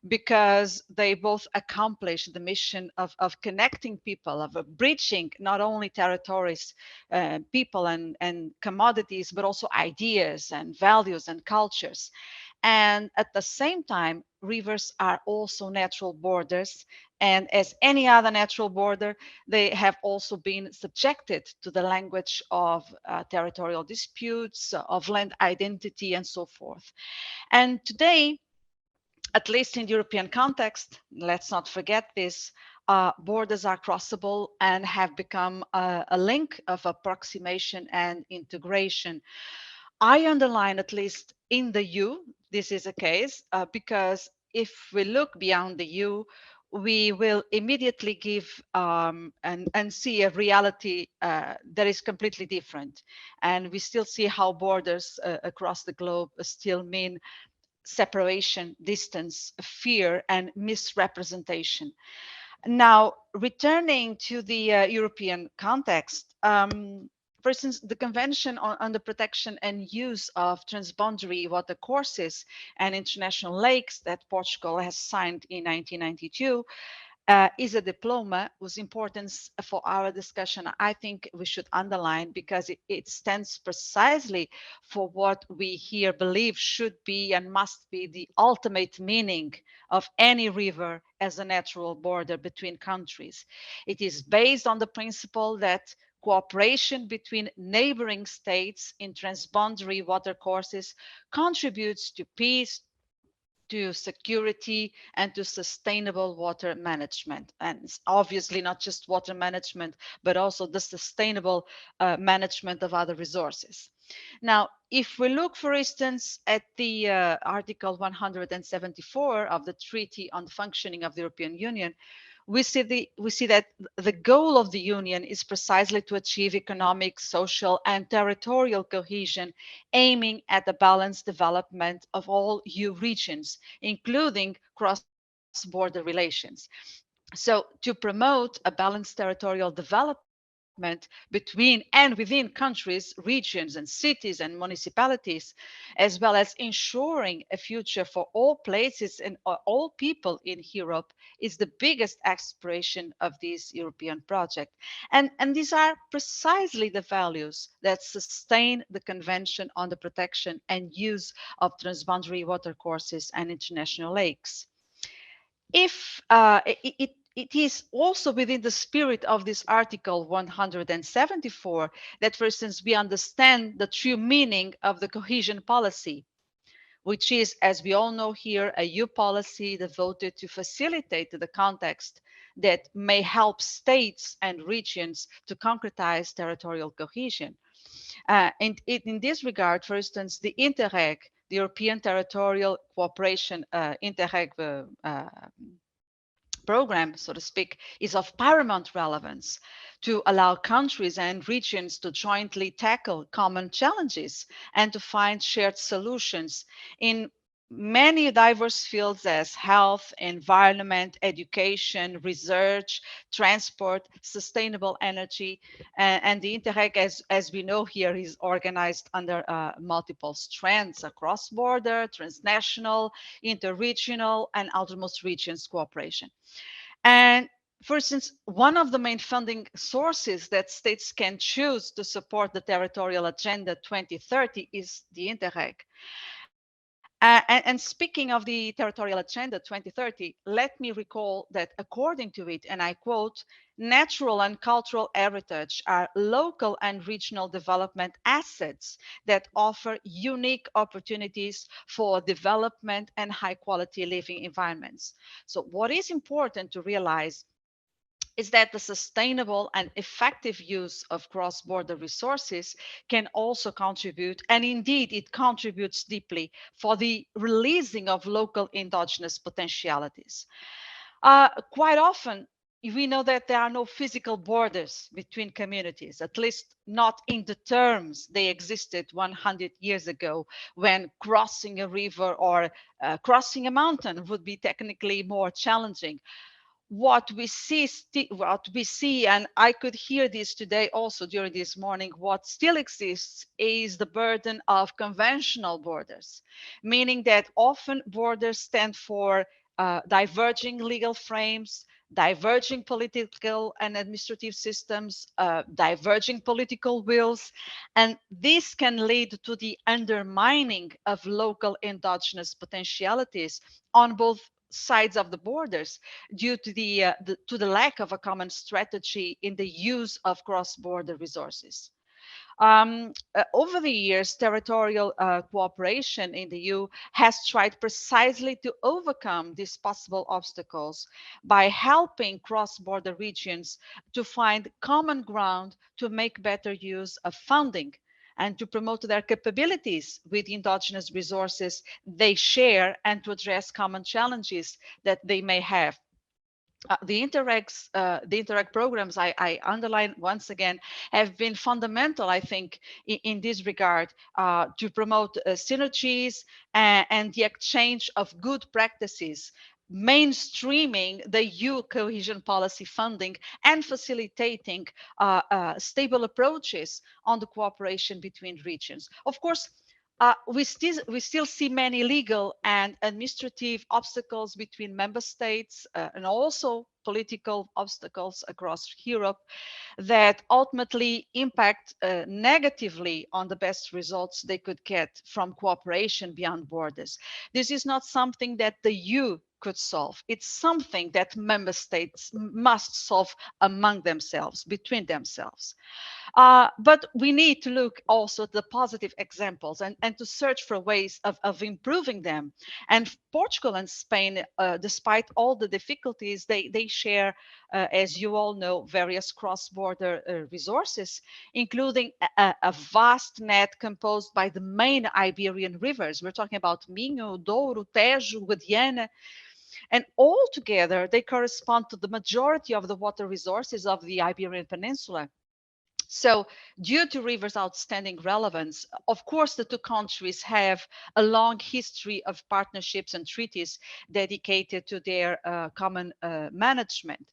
because they both accomplish the mission of connecting people, of bridging not only territories, people and commodities, but also ideas and values and cultures. And at the same time, rivers are also natural borders. And as any other natural border, they have also been subjected to the language of territorial disputes, of land identity, and so forth. And today, at least in the European context, let's not forget this, borders are crossable and have become a link of approximation and integration. I underline, at least in the EU, this is a case, because if we look beyond the EU, we will immediately give and see a reality that is completely different. And we still see how borders across the globe still mean separation, distance, fear, and misrepresentation. Now, returning to the European context, for instance, the Convention on the Protection and Use of Transboundary Watercourses and International Lakes that Portugal has signed in 1992 is a diploma whose importance for our discussion, I think we should underline, because it stands precisely for what we here believe should be and must be the ultimate meaning of any river as a natural border between countries. It is based on the principle that cooperation between neighboring states in transboundary watercourses contributes to peace, to security, and to sustainable water management. And it's obviously not just water management, but also the sustainable management of other resources. Now, if we look, for instance, at the Article 174 of the Treaty on the Functioning of the European Union, we see that the goal of the Union is precisely to achieve economic, social, and territorial cohesion, aiming at the balanced development of all EU regions, including cross-border relations. So to promote a balanced territorial development between and within countries, regions, and cities and municipalities, as well as ensuring a future for all places and all people in Europe, is the biggest aspiration of this European project. And these are precisely the values that sustain the Convention on the Protection and Use of Transboundary Watercourses and International Lakes. If it is also within the spirit of this Article 174 that, for instance, we understand the true meaning of the cohesion policy, which is, as we all know here, a EU policy devoted to facilitate the context that may help states and regions to concretize territorial cohesion. And in this regard, for instance, the Interreg, the European Territorial Cooperation Interreg program, so to speak, is of paramount relevance to allow countries and regions to jointly tackle common challenges and to find shared solutions in many diverse fields as health, environment, education, research, transport, sustainable energy. And the Interreg, as we know here, is organized under multiple strands: across border, transnational, interregional, and outermost regions cooperation. And for instance, one of the main funding sources that states can choose to support the Territorial Agenda 2030 is the Interreg. And speaking of the Territorial Agenda 2030, let me recall that according to it, and I quote, natural and cultural heritage are local and regional development assets that offer unique opportunities for development and high quality living environments. So what is important to realize is that the sustainable and effective use of cross-border resources can also contribute, and indeed it contributes deeply, for the releasing of local endogenous potentialities. Quite often, we know that there are no physical borders between communities, at least not in the terms they existed 100 years ago, when crossing a river or crossing a mountain would be technically more challenging. What we see, and I could hear this today also during this morning, what still exists is the burden of conventional borders, meaning that often borders stand for diverging legal frames, diverging political and administrative systems, diverging political wills, and this can lead to the undermining of local endogenous potentialities on both sides of the borders due to the lack of a common strategy in the use of cross-border resources. Over the years, territorial cooperation in the EU has tried precisely to overcome these possible obstacles by helping cross-border regions to find common ground to make better use of funding and to promote their capabilities with endogenous resources they share and to address common challenges that they may have. The Interreg programs, I underline once again, have been fundamental, I think, in this regard to promote synergies and the exchange of good practices mainstreaming the EU cohesion policy funding and facilitating stable approaches on the cooperation between regions. Of course, we still see many legal and administrative obstacles between member states and also political obstacles across Europe that ultimately impact negatively on the best results they could get from cooperation beyond borders. This is not something that the EU could solve. It's something that member states must solve among themselves, between themselves. But we need to look also at the positive examples and to search for ways of improving them. And Portugal and Spain, despite all the difficulties, they share, as you all know, various cross-border resources, including a vast net composed by the main Iberian rivers. We're talking about Minho, Douro, Tejo, Guadiana, and all together they correspond to the majority of the water resources of the Iberian Peninsula. So due to rivers' outstanding relevance, of course, the two countries have a long history of partnerships and treaties dedicated to their common management.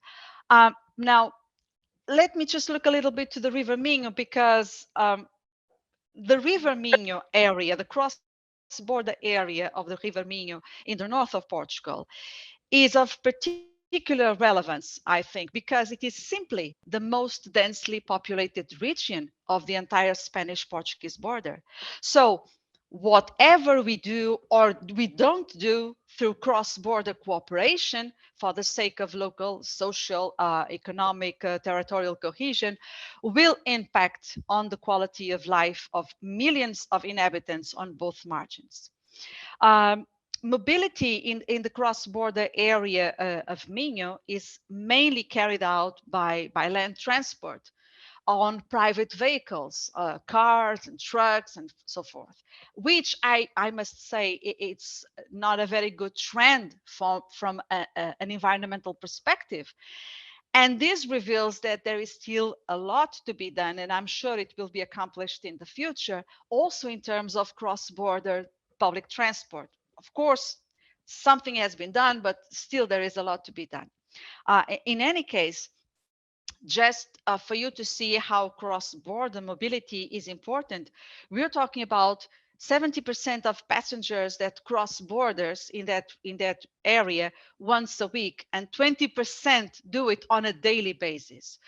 Now, let me just look a little bit to the River Minho, because the River Minho area, the cross-border area of the River Minho in the north of Portugal, is of particular relevance, I think, because it is simply the most densely populated region of the entire Spanish-Portuguese border. So whatever we do or we don't do through cross-border cooperation for the sake of local, social, economic, territorial cohesion will impact on the quality of life of millions of inhabitants on both margins. Mobility in the cross-border area of Minho is mainly carried out by land transport on private vehicles, cars and trucks and so forth, which I must say it's not a very good trend from an environmental perspective. And this reveals that there is still a lot to be done, and I'm sure it will be accomplished in the future, also in terms of cross-border public transport. Of course, something has been done, but still there is a lot to be done. In any case, just for you to see how cross-border mobility is important, we're talking about 70% of passengers that cross borders in that area once a week, and 20% do it on a daily basis.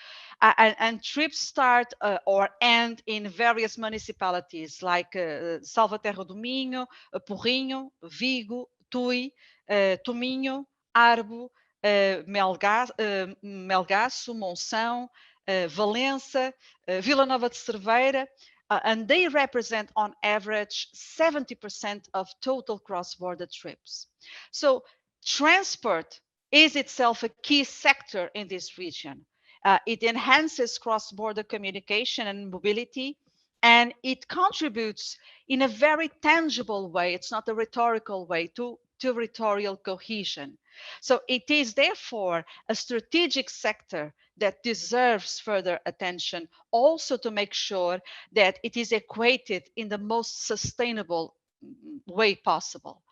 And trips start or end in various municipalities like Salvaterra do Minho, Porrinho, Vigo, Tui, Tominho, Arbo, Melgaço, Monção, Valença, Vila Nova de Cerveira, and they represent on average 70% of total cross-border trips. So transport is itself a key sector in this region. It enhances cross-border communication and mobility, and it contributes in a very tangible way, it's not a rhetorical way, to territorial cohesion. So it is therefore a strategic sector that deserves further attention, also to make sure that it is equated in the most sustainable way possible.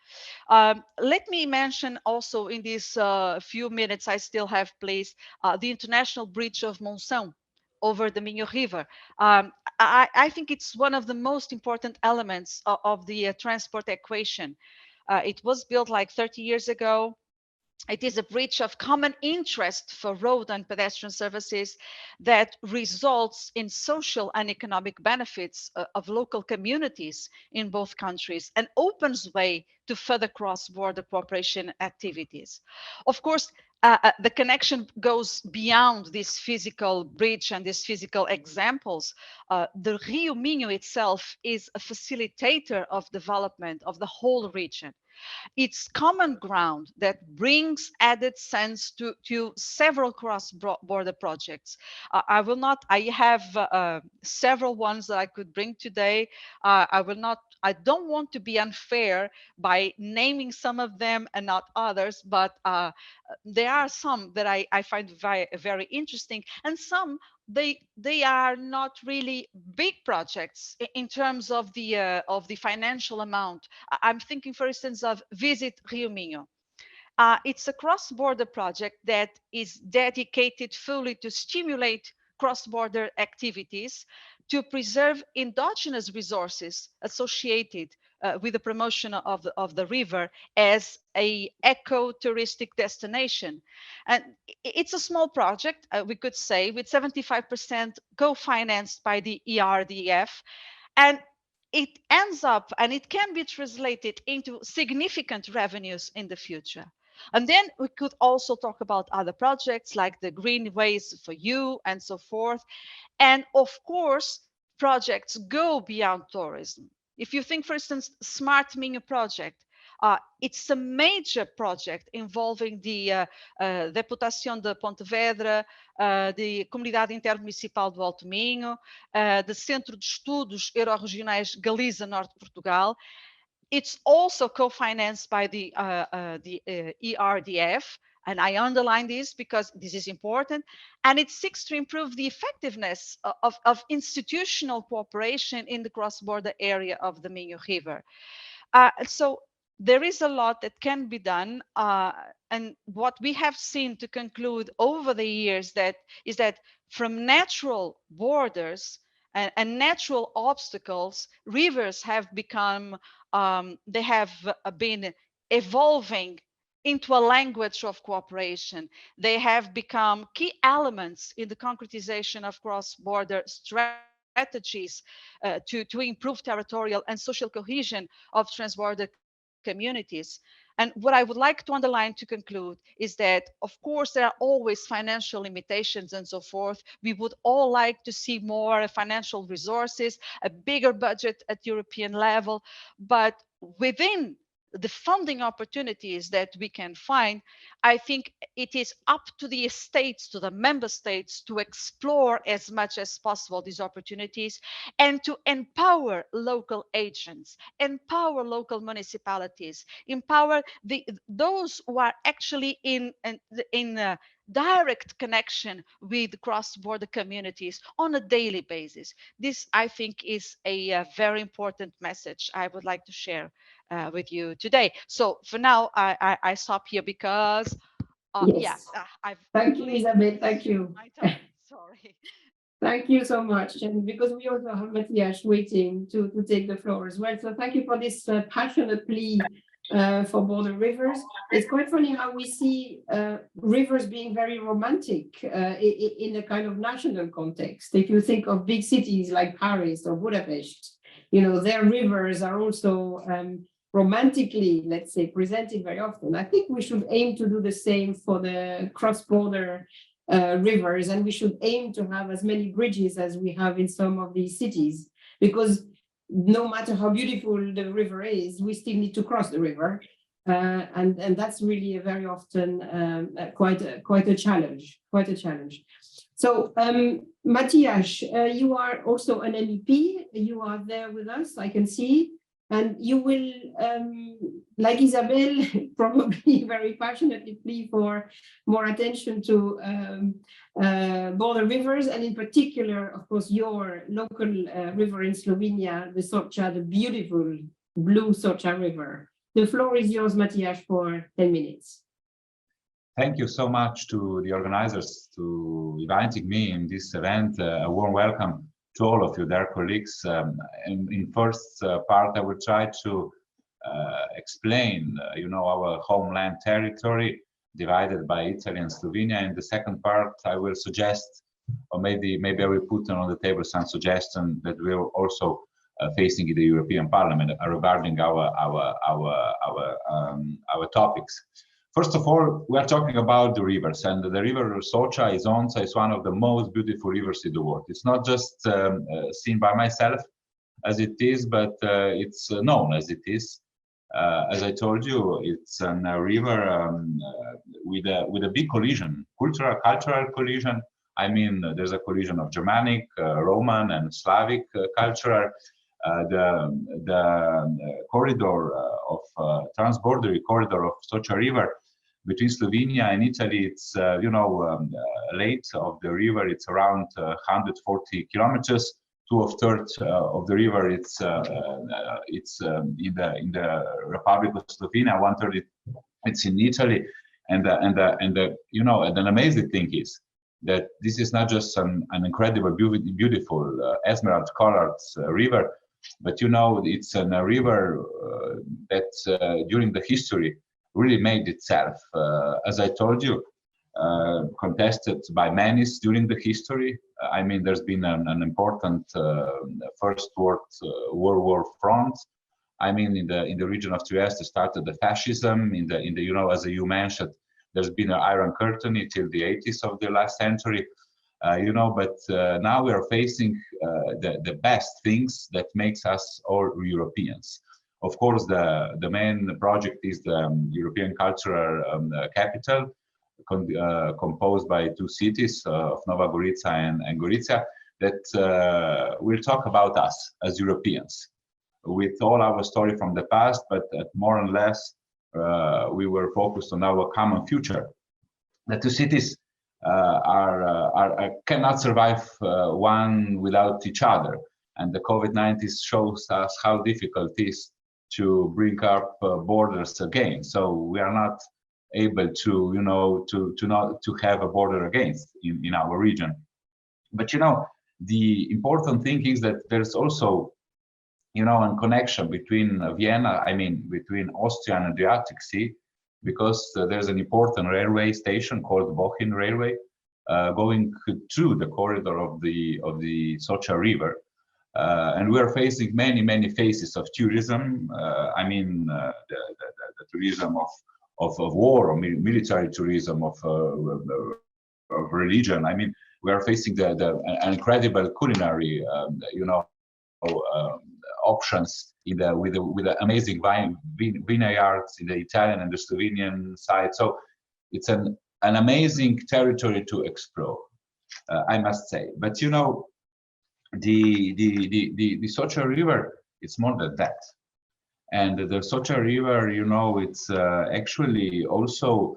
Let me mention also in these few minutes I still have, please, the international bridge of Monção over the Miño River. I think it's one of the most important elements of the transport equation. It was built like 30 years ago. It is a bridge of common interest for road and pedestrian services that results in social and economic benefits of local communities in both countries and opens way to further cross-border cooperation activities. Of course, the connection goes beyond this physical bridge and these physical examples. The Rio Minho itself is a facilitator of development of the whole region. It's common ground that brings added sense to several cross-border projects. I have several ones that I could bring today. I don't want to be unfair by naming some of them and not others, but there are some that I find very, very interesting, and some they are not really big projects in terms of the financial amount. I'm thinking, for instance, of Visit Rio Minho. It's a cross-border project that is dedicated fully to stimulate cross-border activities to preserve endogenous resources associated with the promotion of the river as a eco-touristic destination. And it's a small project, we could say, with 75% co-financed by the ERDF. And it ends up, and it can be translated into significant revenues in the future. And then we could also talk about other projects like the Green Ways for You and so forth. And of course, projects go beyond tourism. If you think, for instance, Smart Minho project, it's a major project involving the Deputação de Pontevedra, the Comunidade Intermunicipal do Alto Minho, the Centro de Estudos Euro-Regionais Galiza Norte Portugal. It's also co-financed by the ERDF, and I underline this because this is important, and it seeks to improve the effectiveness of institutional cooperation in the cross-border area of the Miño River. So there is a lot that can be done, and what we have seen to conclude over the years is that from natural borders and natural obstacles, rivers have become, they have been evolving into a language of cooperation. They have become key elements in the concretization of cross-border strategies to improve territorial and social cohesion of transborder communities. And what I would like to underline to conclude is that, of course, there are always financial limitations and so forth. We would all like to see more financial resources, a bigger budget at European level, but within the funding opportunities that we can find, I think it is up to the states, to the member states, to explore as much as possible these opportunities and to empower local agents, empower local municipalities, empower those who are actually in direct connection with cross-border communities on a daily basis. This, I think, is a very important message I would like to share with you today. So for now, I stop here because, Yes. Thank you, Isabel. Thank you. Sorry. Thank you so much. And because we also have Matthias waiting to take the floor as well. So thank you for this passionate plea for border rivers. It's quite funny how we see rivers being very romantic in a kind of national context. If you think of big cities like Paris or Budapest, you know, their rivers are also romantically, let's say, presented very often. I think we should aim to do the same for the cross-border rivers, and we should aim to have as many bridges as we have in some of these cities, because no matter how beautiful the river is, we still need to cross the river, and that's really a very often quite a challenge. So Matthias, you are also an MEP. You are there with us, I can see, and you will, like Isabel, probably very passionately plea for more attention to border rivers, and in particular, of course, your local river in Slovenia, the Soča, the beautiful blue Soča River. The floor is yours, Matthias, for 10 minutes. Thank you so much to the organizers to inviting me in this event. A warm welcome to all of you, dear colleagues. In first part, I will try to explain, you know, our homeland territory divided by Italy and Slovenia. In the second part, I will suggest, or maybe I will put on the table some suggestions that we're also facing in the European Parliament regarding our topics. First of all, we are talking about the rivers, and the river Soča is one of the most beautiful rivers in the world. It's not just seen by myself as it is, but it's known as it is. As I told you, it's a river with a big collision, cultural collision. I mean, there's a collision of Germanic, Roman, and Slavic culture. The corridor of transborder corridor of Soča River between Slovenia and Italy, it's length of the river, it's around 140 kilometers. 2/3 of the river, it's in the Republic of Slovenia. 1/3 It's in Italy, and you know, and an amazing thing is that this is not just an incredible, beautiful emerald-colored river, but you know, it's a river that during the history really made itself. As I told you, contested by many during the history. I mean, there's been an important First World War front. I mean, in the region of Trieste started the fascism. In the you know, as you mentioned, there's been an Iron Curtain until the 80s of the last century. You know, but now we are facing the best things that makes us all Europeans. Of course, the main project is the European Cultural Capital, composed by two cities of Nova Gorica and Gorizia, that will talk about us as Europeans, with all our story from the past, but more or less we were focused on our common future. The two cities cannot survive one without each other, and the COVID-19 shows us how difficult it is to bring up borders again. So we are not able to, you know, to have a border against in our region. But you know, the important thing is that there's also, you know, a connection between Vienna, I mean, between Austria and Adriatic Sea, because there's an important railway station called Bohin Railway going through the corridor of the Socha River. And we are facing many phases of tourism. I mean, the tourism of war, or military tourism, of religion. I mean, we are facing an incredible culinary, you know, options with the amazing vineyards in the Italian and the Slovenian side. So it's an amazing territory to explore, I must say. But you know, the Socha River, it's more than that. And the Socha River, you know, it's actually also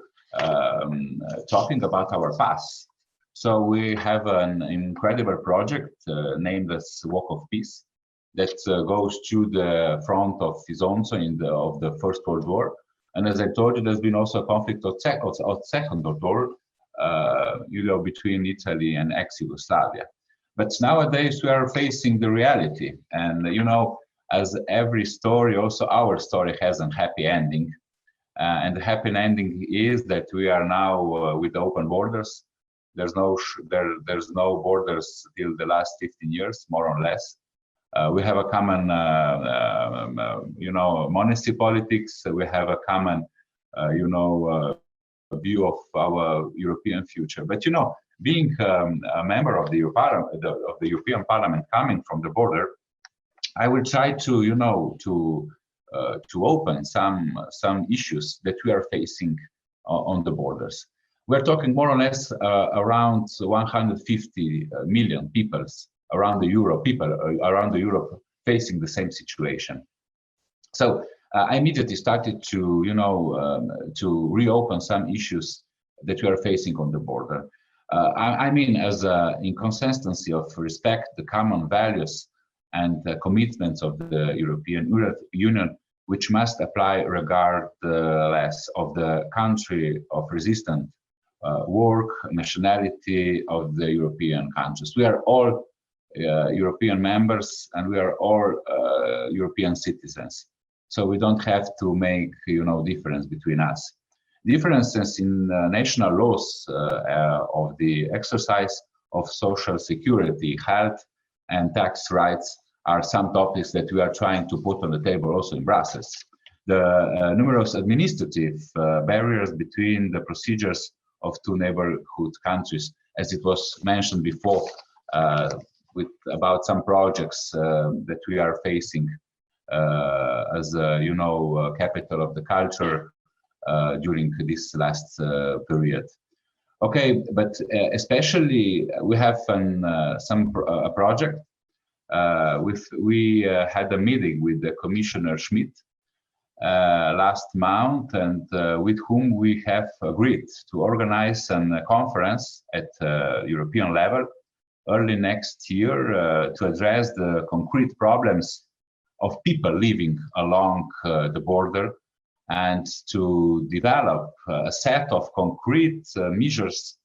talking about our past. So we have an incredible project named as Walk of Peace that goes through the front of Isonzo of the First World War. And as I told you, there's been also a conflict of Second World War, you know, between Italy and ex-Yugoslavia. But nowadays we are facing the reality, and you know, as every story, also our story has a happy ending. And the happy ending is that we are now with open borders. There's no borders till the last 15 years, more or less. We have a common, you know, monetary politics. We have a common, you know, view of our European future. But you know, being a member of the European Parliament, coming from the border, I will try to, you know, to open some issues that we are facing on the borders. We're talking more or less around 150 million peoples around Europe facing the same situation. So I immediately started to, you know, to reopen some issues that we are facing on the border. I mean, as in consistency of respect, the common values and the commitments of the European Union, which must apply regardless of the country of resistant work, nationality of the European countries. We are all European members, and we are all European citizens. So we don't have to make, you know, difference between us. Differences in national laws of the exercise of social security, health, and tax rights are some topics that we are trying to put on the table also in Brussels. The numerous administrative barriers between the procedures of two neighborhood countries, as it was mentioned before, about some projects that we are facing as you know, capital of the culture during this last period. Okay, but especially we have a project. We had a meeting with the Commissioner Schmidt last month, and with whom we have agreed to organize a conference at European level early next year to address the concrete problems of people living along the border and to develop a set of concrete measures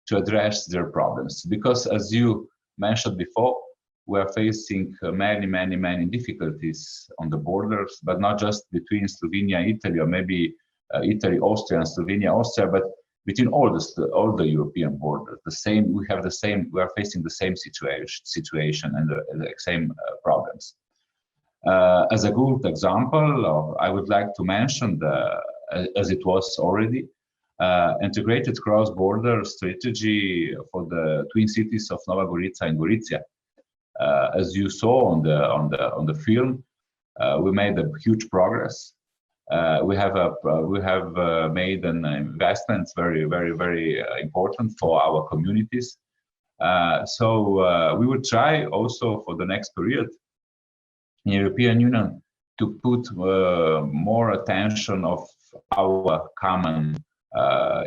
to address their problems. Because as you mentioned before, we are facing many difficulties on the borders, but not just between Slovenia and Italy, or maybe Italy, Austria, and Slovenia, Austria, but between all the European borders. We are facing the same situation and the same problems. As a good example, I would like to mention as it was already, integrated cross-border strategy for the twin cities of Nova Gorica and Gorizia. As you saw on the film, we made a huge progress. We have made an investment very important for our communities. So we will try also for the next period in the European Union to put more attention of our common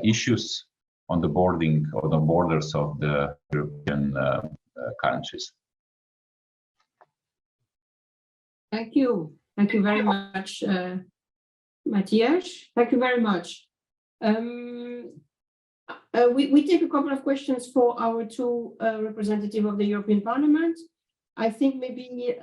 issues on the borders of the European countries. Thank you. Thank you very much, Matthias. Thank you very much. We take a couple of questions for our two representatives of the European Parliament. I think maybe,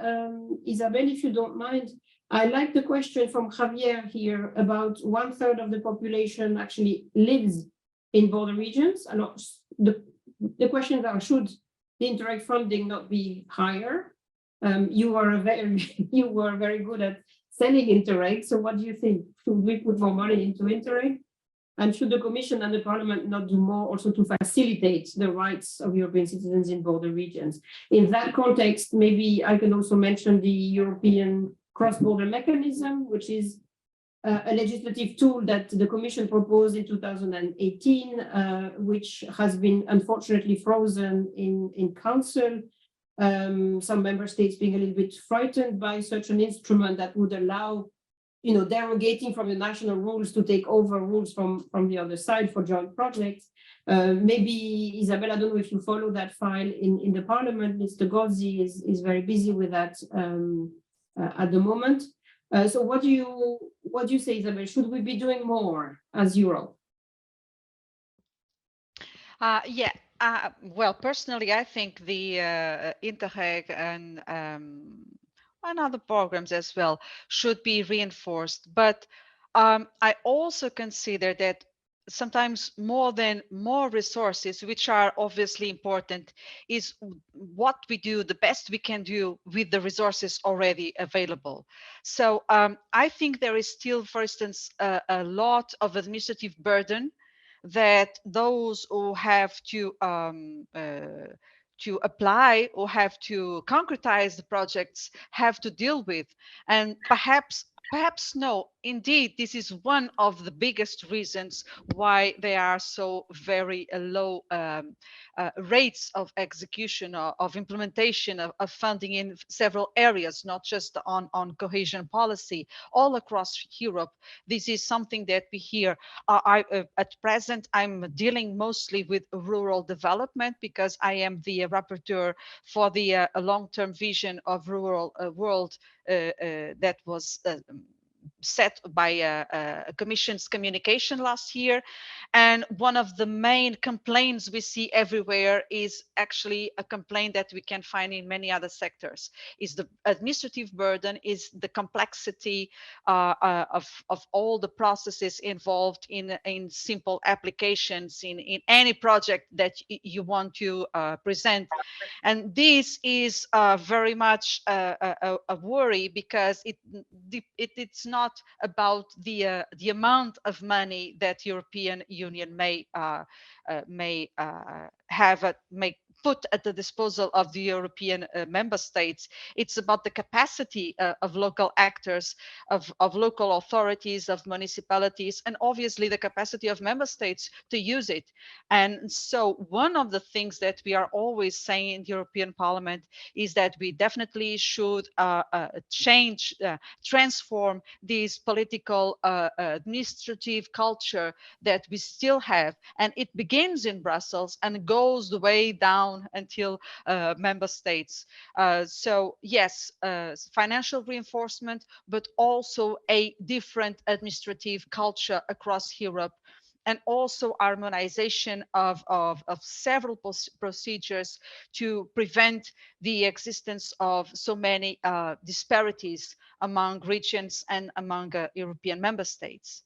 Isabel, if you don't mind, I like the question from Javier here about 1/3 of the population actually lives in border regions. And the questions are, should the Interreg funding not be higher? You were very good at selling Interreg. So what do you think? Should we put more money into Interreg? And should the Commission and the Parliament not do more also to facilitate the rights of European citizens in border regions? In that context, maybe I can also mention the European cross-border mechanism, which is a legislative tool that the Commission proposed in 2018, which has been unfortunately frozen in Council. Some member states being a little bit frightened by such an instrument that would allow, derogating from the national rules to take over rules from the other side for joint projects. Maybe, Isabel, I don't know if you follow that file in the Parliament. Mr. Gozzi is very busy with that at the moment. So what do you say, Isabel? Should we be doing more as Europe? Yeah. Well, personally, I think the Interreg and other programs as well should be reinforced. But I also consider that sometimes more resources, which are obviously important, is what we do, the best we can do with the resources already available. So I think there is still, for instance, a lot of administrative burden that those who have to apply or have to concretize the projects have to deal with. And perhaps no, indeed, this is one of the biggest reasons why there are so very low rates of execution of implementation of funding in several areas, not just on cohesion policy, all across Europe. This is something that we hear. At present, I'm dealing mostly with rural development because I am the rapporteur for the long-term vision of rural world that was set by a Commission's communication last year. And one of the main complaints we see everywhere is actually a complaint that we can find in many other sectors, is the administrative burden, is the complexity of all the processes involved in simple applications in any project that you want to present. And this is very much a worry, because it's not about the amount of money that European Union may put at the disposal of the European member states. It's about the capacity of local actors, of local authorities, of municipalities, and obviously the capacity of member states to use it. And so one of the things that we are always saying in the European Parliament is that we definitely should transform this political administrative culture that we still have. And it begins in Brussels and goes the way down down until member states. So yes, financial reinforcement, but also a different administrative culture across Europe, and also harmonization of several procedures to prevent the existence of so many disparities among regions and among European member states.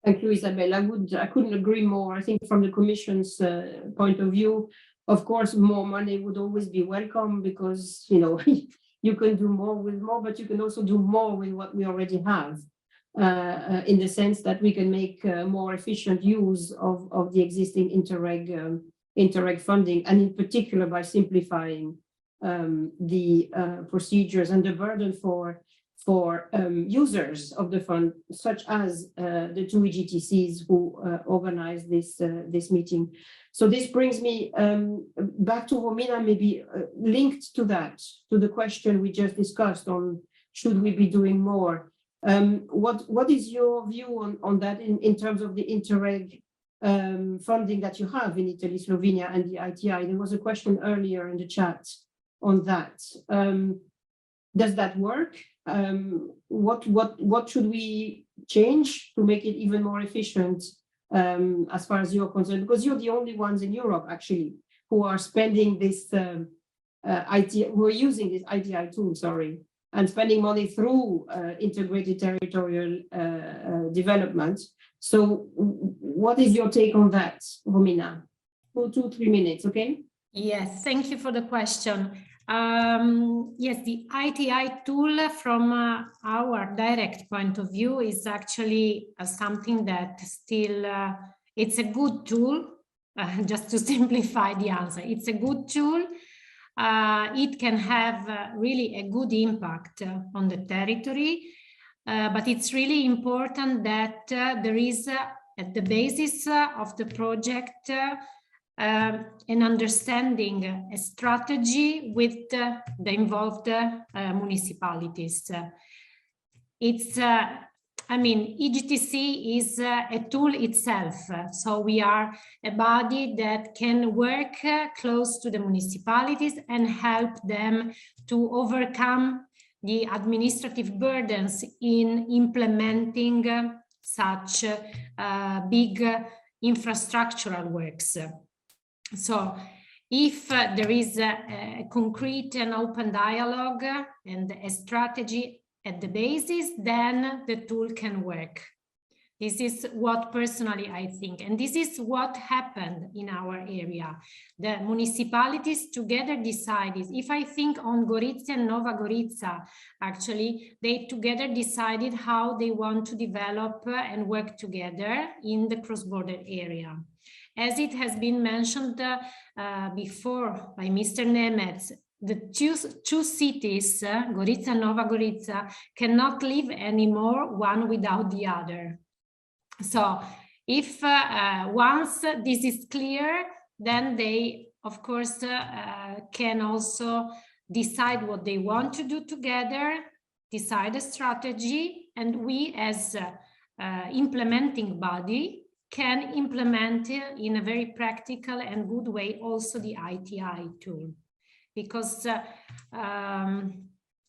Thank you, Isabel. I couldn't agree more. I think from the Commission's point of view, of course, more money would always be welcome, because you can do more with more, but you can also do more with what we already have. In the sense that we can make more efficient use of the existing Interreg funding, and in particular by simplifying the procedures and the burden for users of the fund, such as the two EGTCs who organized this meeting. So this brings me back to Romina, maybe linked to that, to the question we just discussed on should we be doing more. What is your view on that in terms of the Interreg funding that you have in Italy, Slovenia, and the ITI? There was a question earlier in the chat on that. Does that work? What should we change to make it even more efficient as far as you're concerned? Because you're the only ones in Europe, actually, who are spending this who are using this ITI tool, and spending money through integrated territorial development. So what is your take on that, Romina? 2-3 minutes, okay? Yes, thank you for the question. Yes, the ITI tool from our direct point of view is actually something that still, it's a good tool, just to simplify the answer. It's a good tool. It can have really a good impact on the territory, but it's really important that there is at the basis of the project an understanding, a strategy with the involved municipalities. It's, I mean, EGTC is a tool itself. So we are a body that can work close to the municipalities and help them to overcome the administrative burdens in implementing such big infrastructural works. So if there is a concrete and open dialogue and a strategy at the basis, then the tool can work. This is what personally I think, and this is what happened in our area. The municipalities together decided, if I think on Gorizia and Nova Gorica, actually, they together decided how they want to develop and work together in the cross-border area. As it has been mentioned before by Mr. Nemetz, the two cities, Gorizia and Nova Gorica, cannot live anymore one without the other. So if once this is clear, then they, of course, can also decide what they want to do together, decide a strategy, and we as implementing body can implement in a very practical and good way also the ITI tool. Because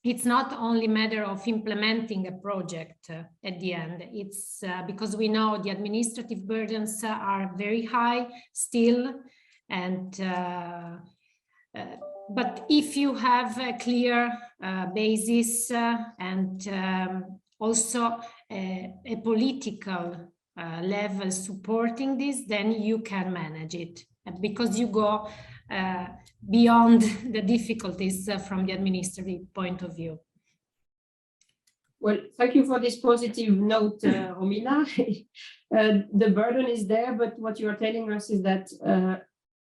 it's not only a matter of implementing a project at the end. It's because we know the administrative burdens are very high still, and but if you have a clear basis and also a political level supporting this, then you can manage it, because you go beyond the difficulties from the administrative point of view. Well, thank you for this positive note, Romina. The burden is there, but what you are telling us is that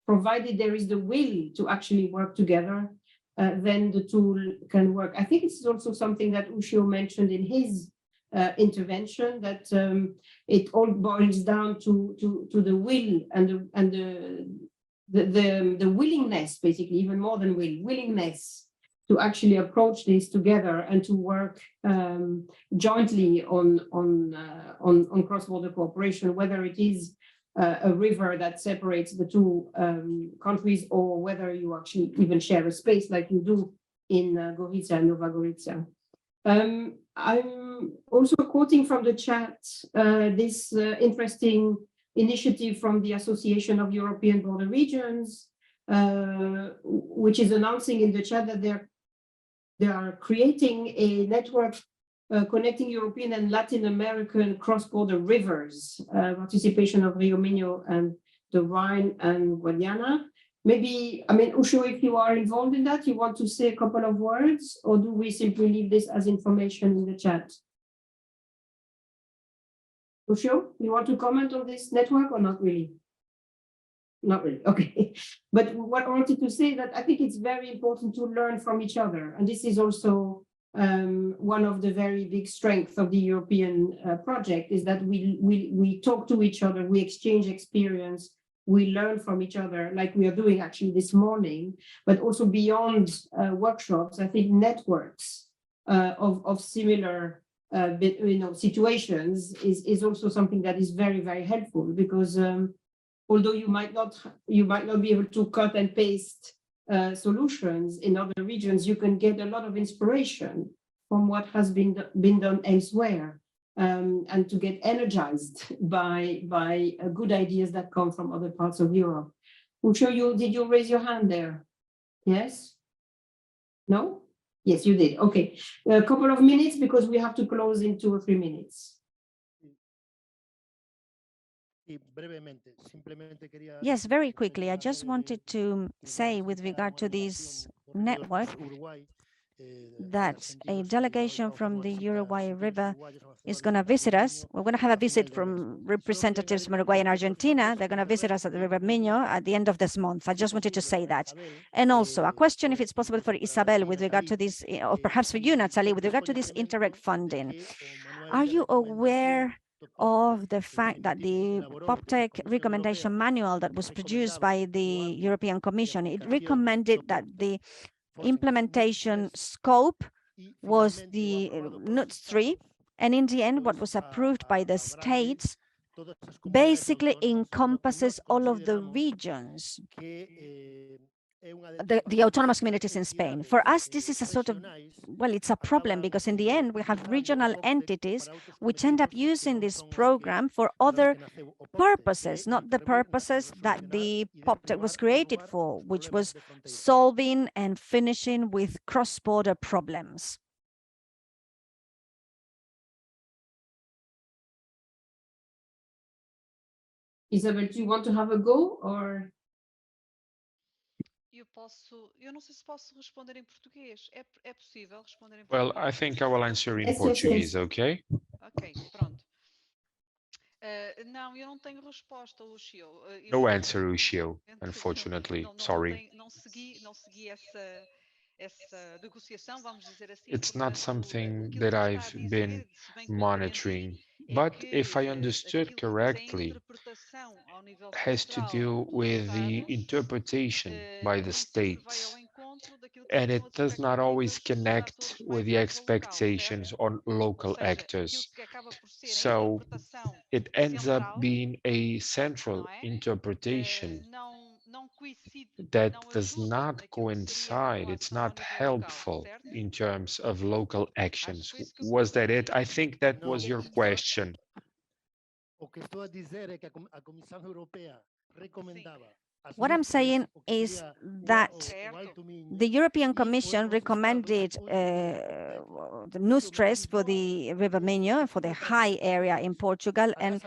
provided there is the will to actually work together, then the tool can work. I think it's also something that Uxío mentioned in his intervention, that it all boils down to the will and the willingness, basically, even more than willingness to actually approach this together and to work jointly on cross-border cooperation, whether it is a river that separates the two countries, or whether you actually even share a space like you do in Gorica and Nova Gorica. I'm also quoting from the chat this interesting initiative from the Association of European Border Regions, which is announcing in the chat that they are creating a network connecting European and Latin American cross-border rivers, participation of Rio Minho and the Rhine and Guadiana. Maybe, I mean, Uxío, if you are involved in that, you want to say a couple of words, or do we simply leave this as information in the chat? Uxío, you want to comment on this network or not really? Not really, okay. But what I wanted to say that I think it's very important to learn from each other. And this is also one of the very big strengths of the European project, is that we talk to each other, we exchange experience, we learn from each other, like we are doing actually this morning, but also beyond workshops. I think networks of similar situations is also something that is very, very helpful, because although you might not be able to cut and paste solutions in other regions, you can get a lot of inspiration from what has been done elsewhere, and to get energized by good ideas that come from other parts of Europe. Uxío, did you raise your hand there? Yes? No? Yes, you did. Okay. A couple of minutes, because we have to close in 2 or 3 minutes. Yes, very quickly. I just wanted to say, with regard to this network, that a delegation from the Uruguay River is going to visit us. We're going to have a visit from representatives from Uruguay and Argentina. They're going to visit us at the River Minho at the end of this month. I just wanted to say that. And also a question, if it's possible, for Isabel with regard to this, or perhaps for you, Natalie, with regard to this Interreg funding. Are you aware of the fact that the POPTEC recommendation manual that was produced by the European Commission, it recommended that the implementation scope was the NUTS 3, and in the end, what was approved by the states basically encompasses all of the regions, the autonomous communities in Spain. For us, this is a sort of, well, it's a problem, because in the end, we have regional entities which end up using this program for other purposes, not the purposes that the POPTEC was created for, which was solving and finishing with cross-border problems. Isabel, do you want to have a go, or? Eu não sei se posso responder em português. É possível responder em português? Well, I think I will answer in Yes, Portuguese, yes. okay? Ok, pronto. Não, eu não tenho resposta, Uxío. No answer, Uxío, unfortunately. Sorry. Não segui essa negociação, vamos dizer assim. It's not Portanto, something aquilo that que está a I've dizer, been se bem que monitoring, compreendi, but que if I understood aquilo, correctly, a interpretação ao nível has to central do dos with the Estados, interpretation by the nem sempre vai states, ao encontro daquilo que and sejam it as does not always expectativas dos connect atores with mais the a nível local, expectations certo? on Ou local seja, aquilo actors. que acaba por ser a So interpretação it ends up central, being a central não é? interpretation Não coincide, that não does ajuda not naquilo que seria a coincide. It's atuação ao not nível local, helpful certo? in terms of local actions. Acho que foi isso que eu Was that it? compreendi. I think that was your question. What I'm saying is that Certo. the European Commission recommended the new stress for the River Minho, for the high area in Portugal, and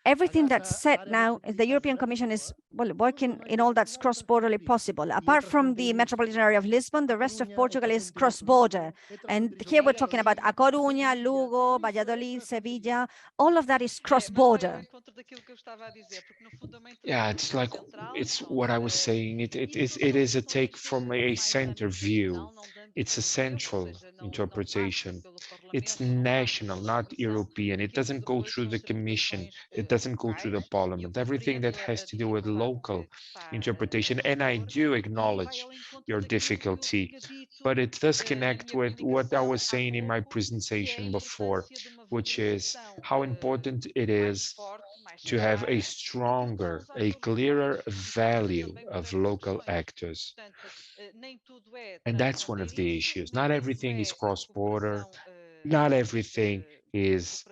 everything that's said now is the European Commission is, well, working in all that's cross-borderly possible. Apart from the metropolitan area of Lisbon, the rest of Portugal is cross-border. And here we're talking about A Coruña, Lugo, Valladolid, Sevilla, all of that is cross-border. Yeah, it's like, it's what I was saying. It is a take from a center view. It's a central interpretation. It's national, not European. It doesn't go through the Commission. It doesn't go through the Parliament. Everything that has to do with local interpretation, and I do acknowledge your difficulty, but it does connect with what I was saying in my presentation before, which is how important it is to have a stronger, a clearer value of local actors. And that's one of the issues. Not everything is cross-border. Not everything is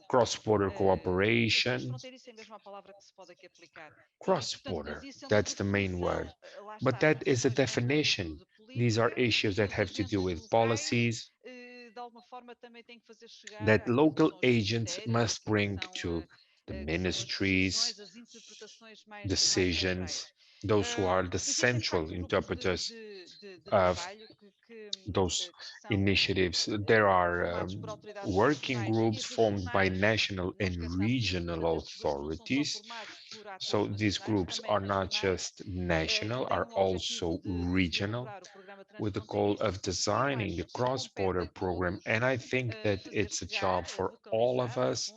cross-border cooperation. Cross-border, that's the main word. But that is a definition. These are issues that have to do with policies that local agents must bring to the ministries, decisions, those who are the central interpreters of those initiatives. There are working groups formed by national and regional authorities. So these groups are not just national, are also regional, with the goal of designing the cross-border program. And I think that it's a job for all of us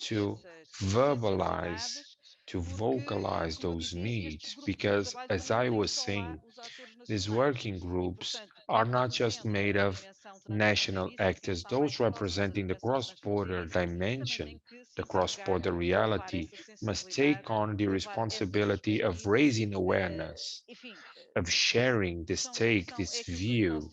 to verbalize, to vocalize those needs, because as I was saying, these working groups are not just made of national actors, those representing the cross-border dimension, the cross-border reality, must take on the responsibility of raising awareness, of sharing this take, this view.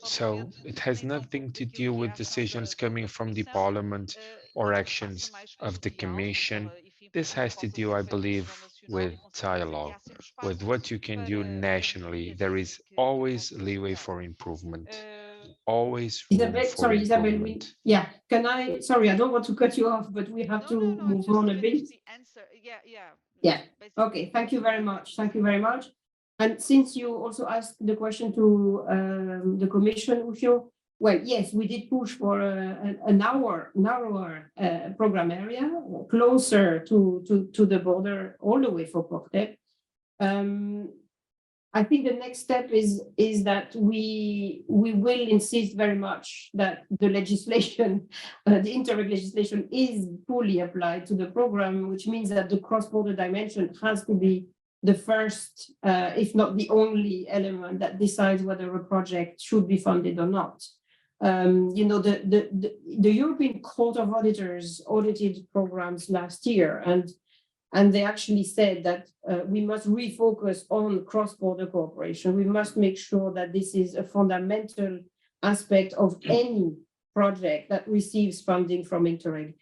So it has nothing to do with decisions coming from the Parliament or actions of the Commission. This has to do, I believe, with dialogue, with what you can do nationally. There is always leeway for improvement, always room Isabel, for sorry, Isabel, improvement. yeah, sorry, I don't want to cut you off, but we have to move on a bit. Yeah, okay, thank you very much. Thank you very much. And since you also asked the question to the Commission, Uxío, well, yes, we did push for a narrower program area, closer to the border, all the way for Portet. I think the next step is that we will insist very much that the legislation, the Interreg legislation, is fully applied to the program, which means that the cross-border dimension has to be the first, if not the only element that decides whether a project should be funded or not. You know, the European Court of Auditors audited programs last year, and they actually said that we must refocus on cross-border cooperation. We must make sure that this is a fundamental aspect of any project that receives funding from Interreg.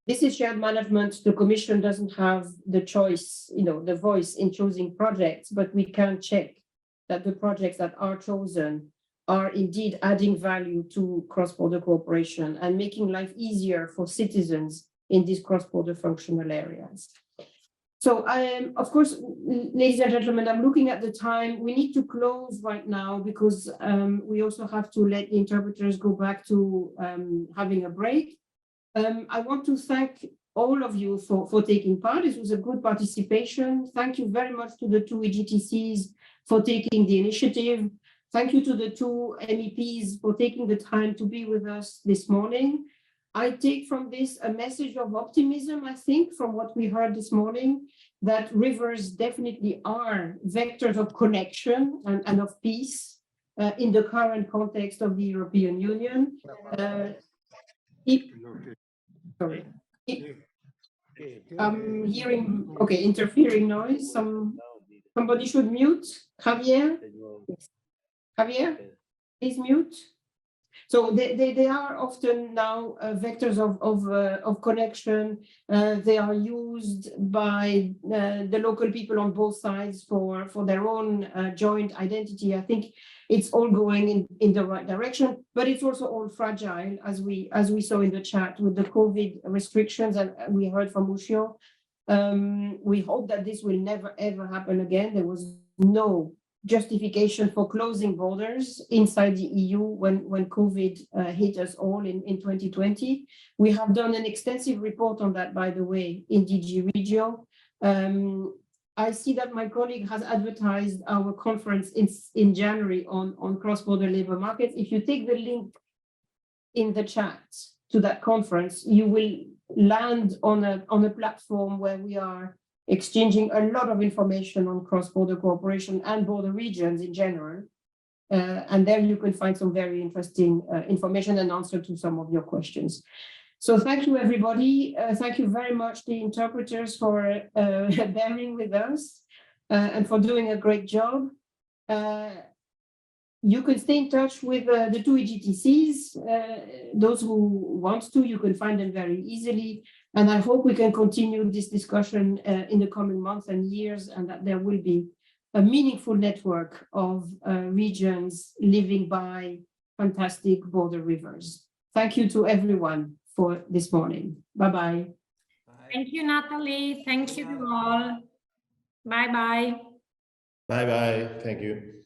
This is shared management. The Commission doesn't have the choice, you know, the voice in choosing projects, but we can check that the projects that are chosen are indeed adding value to cross-border cooperation and making life easier for citizens in these cross-border functional areas. So of course, ladies and gentlemen, I'm looking at the time. We need to close right now because we also have to let the interpreters go back to having a break. I want to thank all of you for taking part. This was a good participation. Thank you very much to the two EGTCs for taking the initiative. Thank you to the two MEPs for taking the time to be with us this morning. I take from this a message of optimism, I think, from what we heard this morning, that rivers definitely are vectors of connection and of peace in the current context of the European Union. I'm hearing, okay, interfering noise. Somebody should mute. Javier? Javier, please mute. So they are often now vectors of connection. They are used by the local people on both sides for their own joint identity. I think it's all going in the right direction, but it's also all fragile, as we saw in the chat with the COVID restrictions, and we heard from Uxío. We hope that this will never ever happen again. There was no justification for closing borders inside the EU when COVID hit us all in 2020. We have done an extensive report on that, by the way, in DG Regio. I see that my colleague has advertised our conference in January on cross-border labor markets. If you take the link in the chat to that conference, you will land on a platform where we are exchanging a lot of information on cross-border cooperation and border regions in general. And there you can find some very interesting information and answer to some of your questions. So thank you, everybody. Thank you very much, the interpreters, for bearing with us and for doing a great job. You can stay in touch with the two EGTCs. Those who want to, you can find them very easily. And I hope we can continue this discussion in the coming months and years, and that there will be a meaningful network of regions living by fantastic border rivers. Thank you to everyone for this morning. Bye-bye. Thank you, Natalie. Thank you to all. Bye-bye. Bye-bye. Thank you.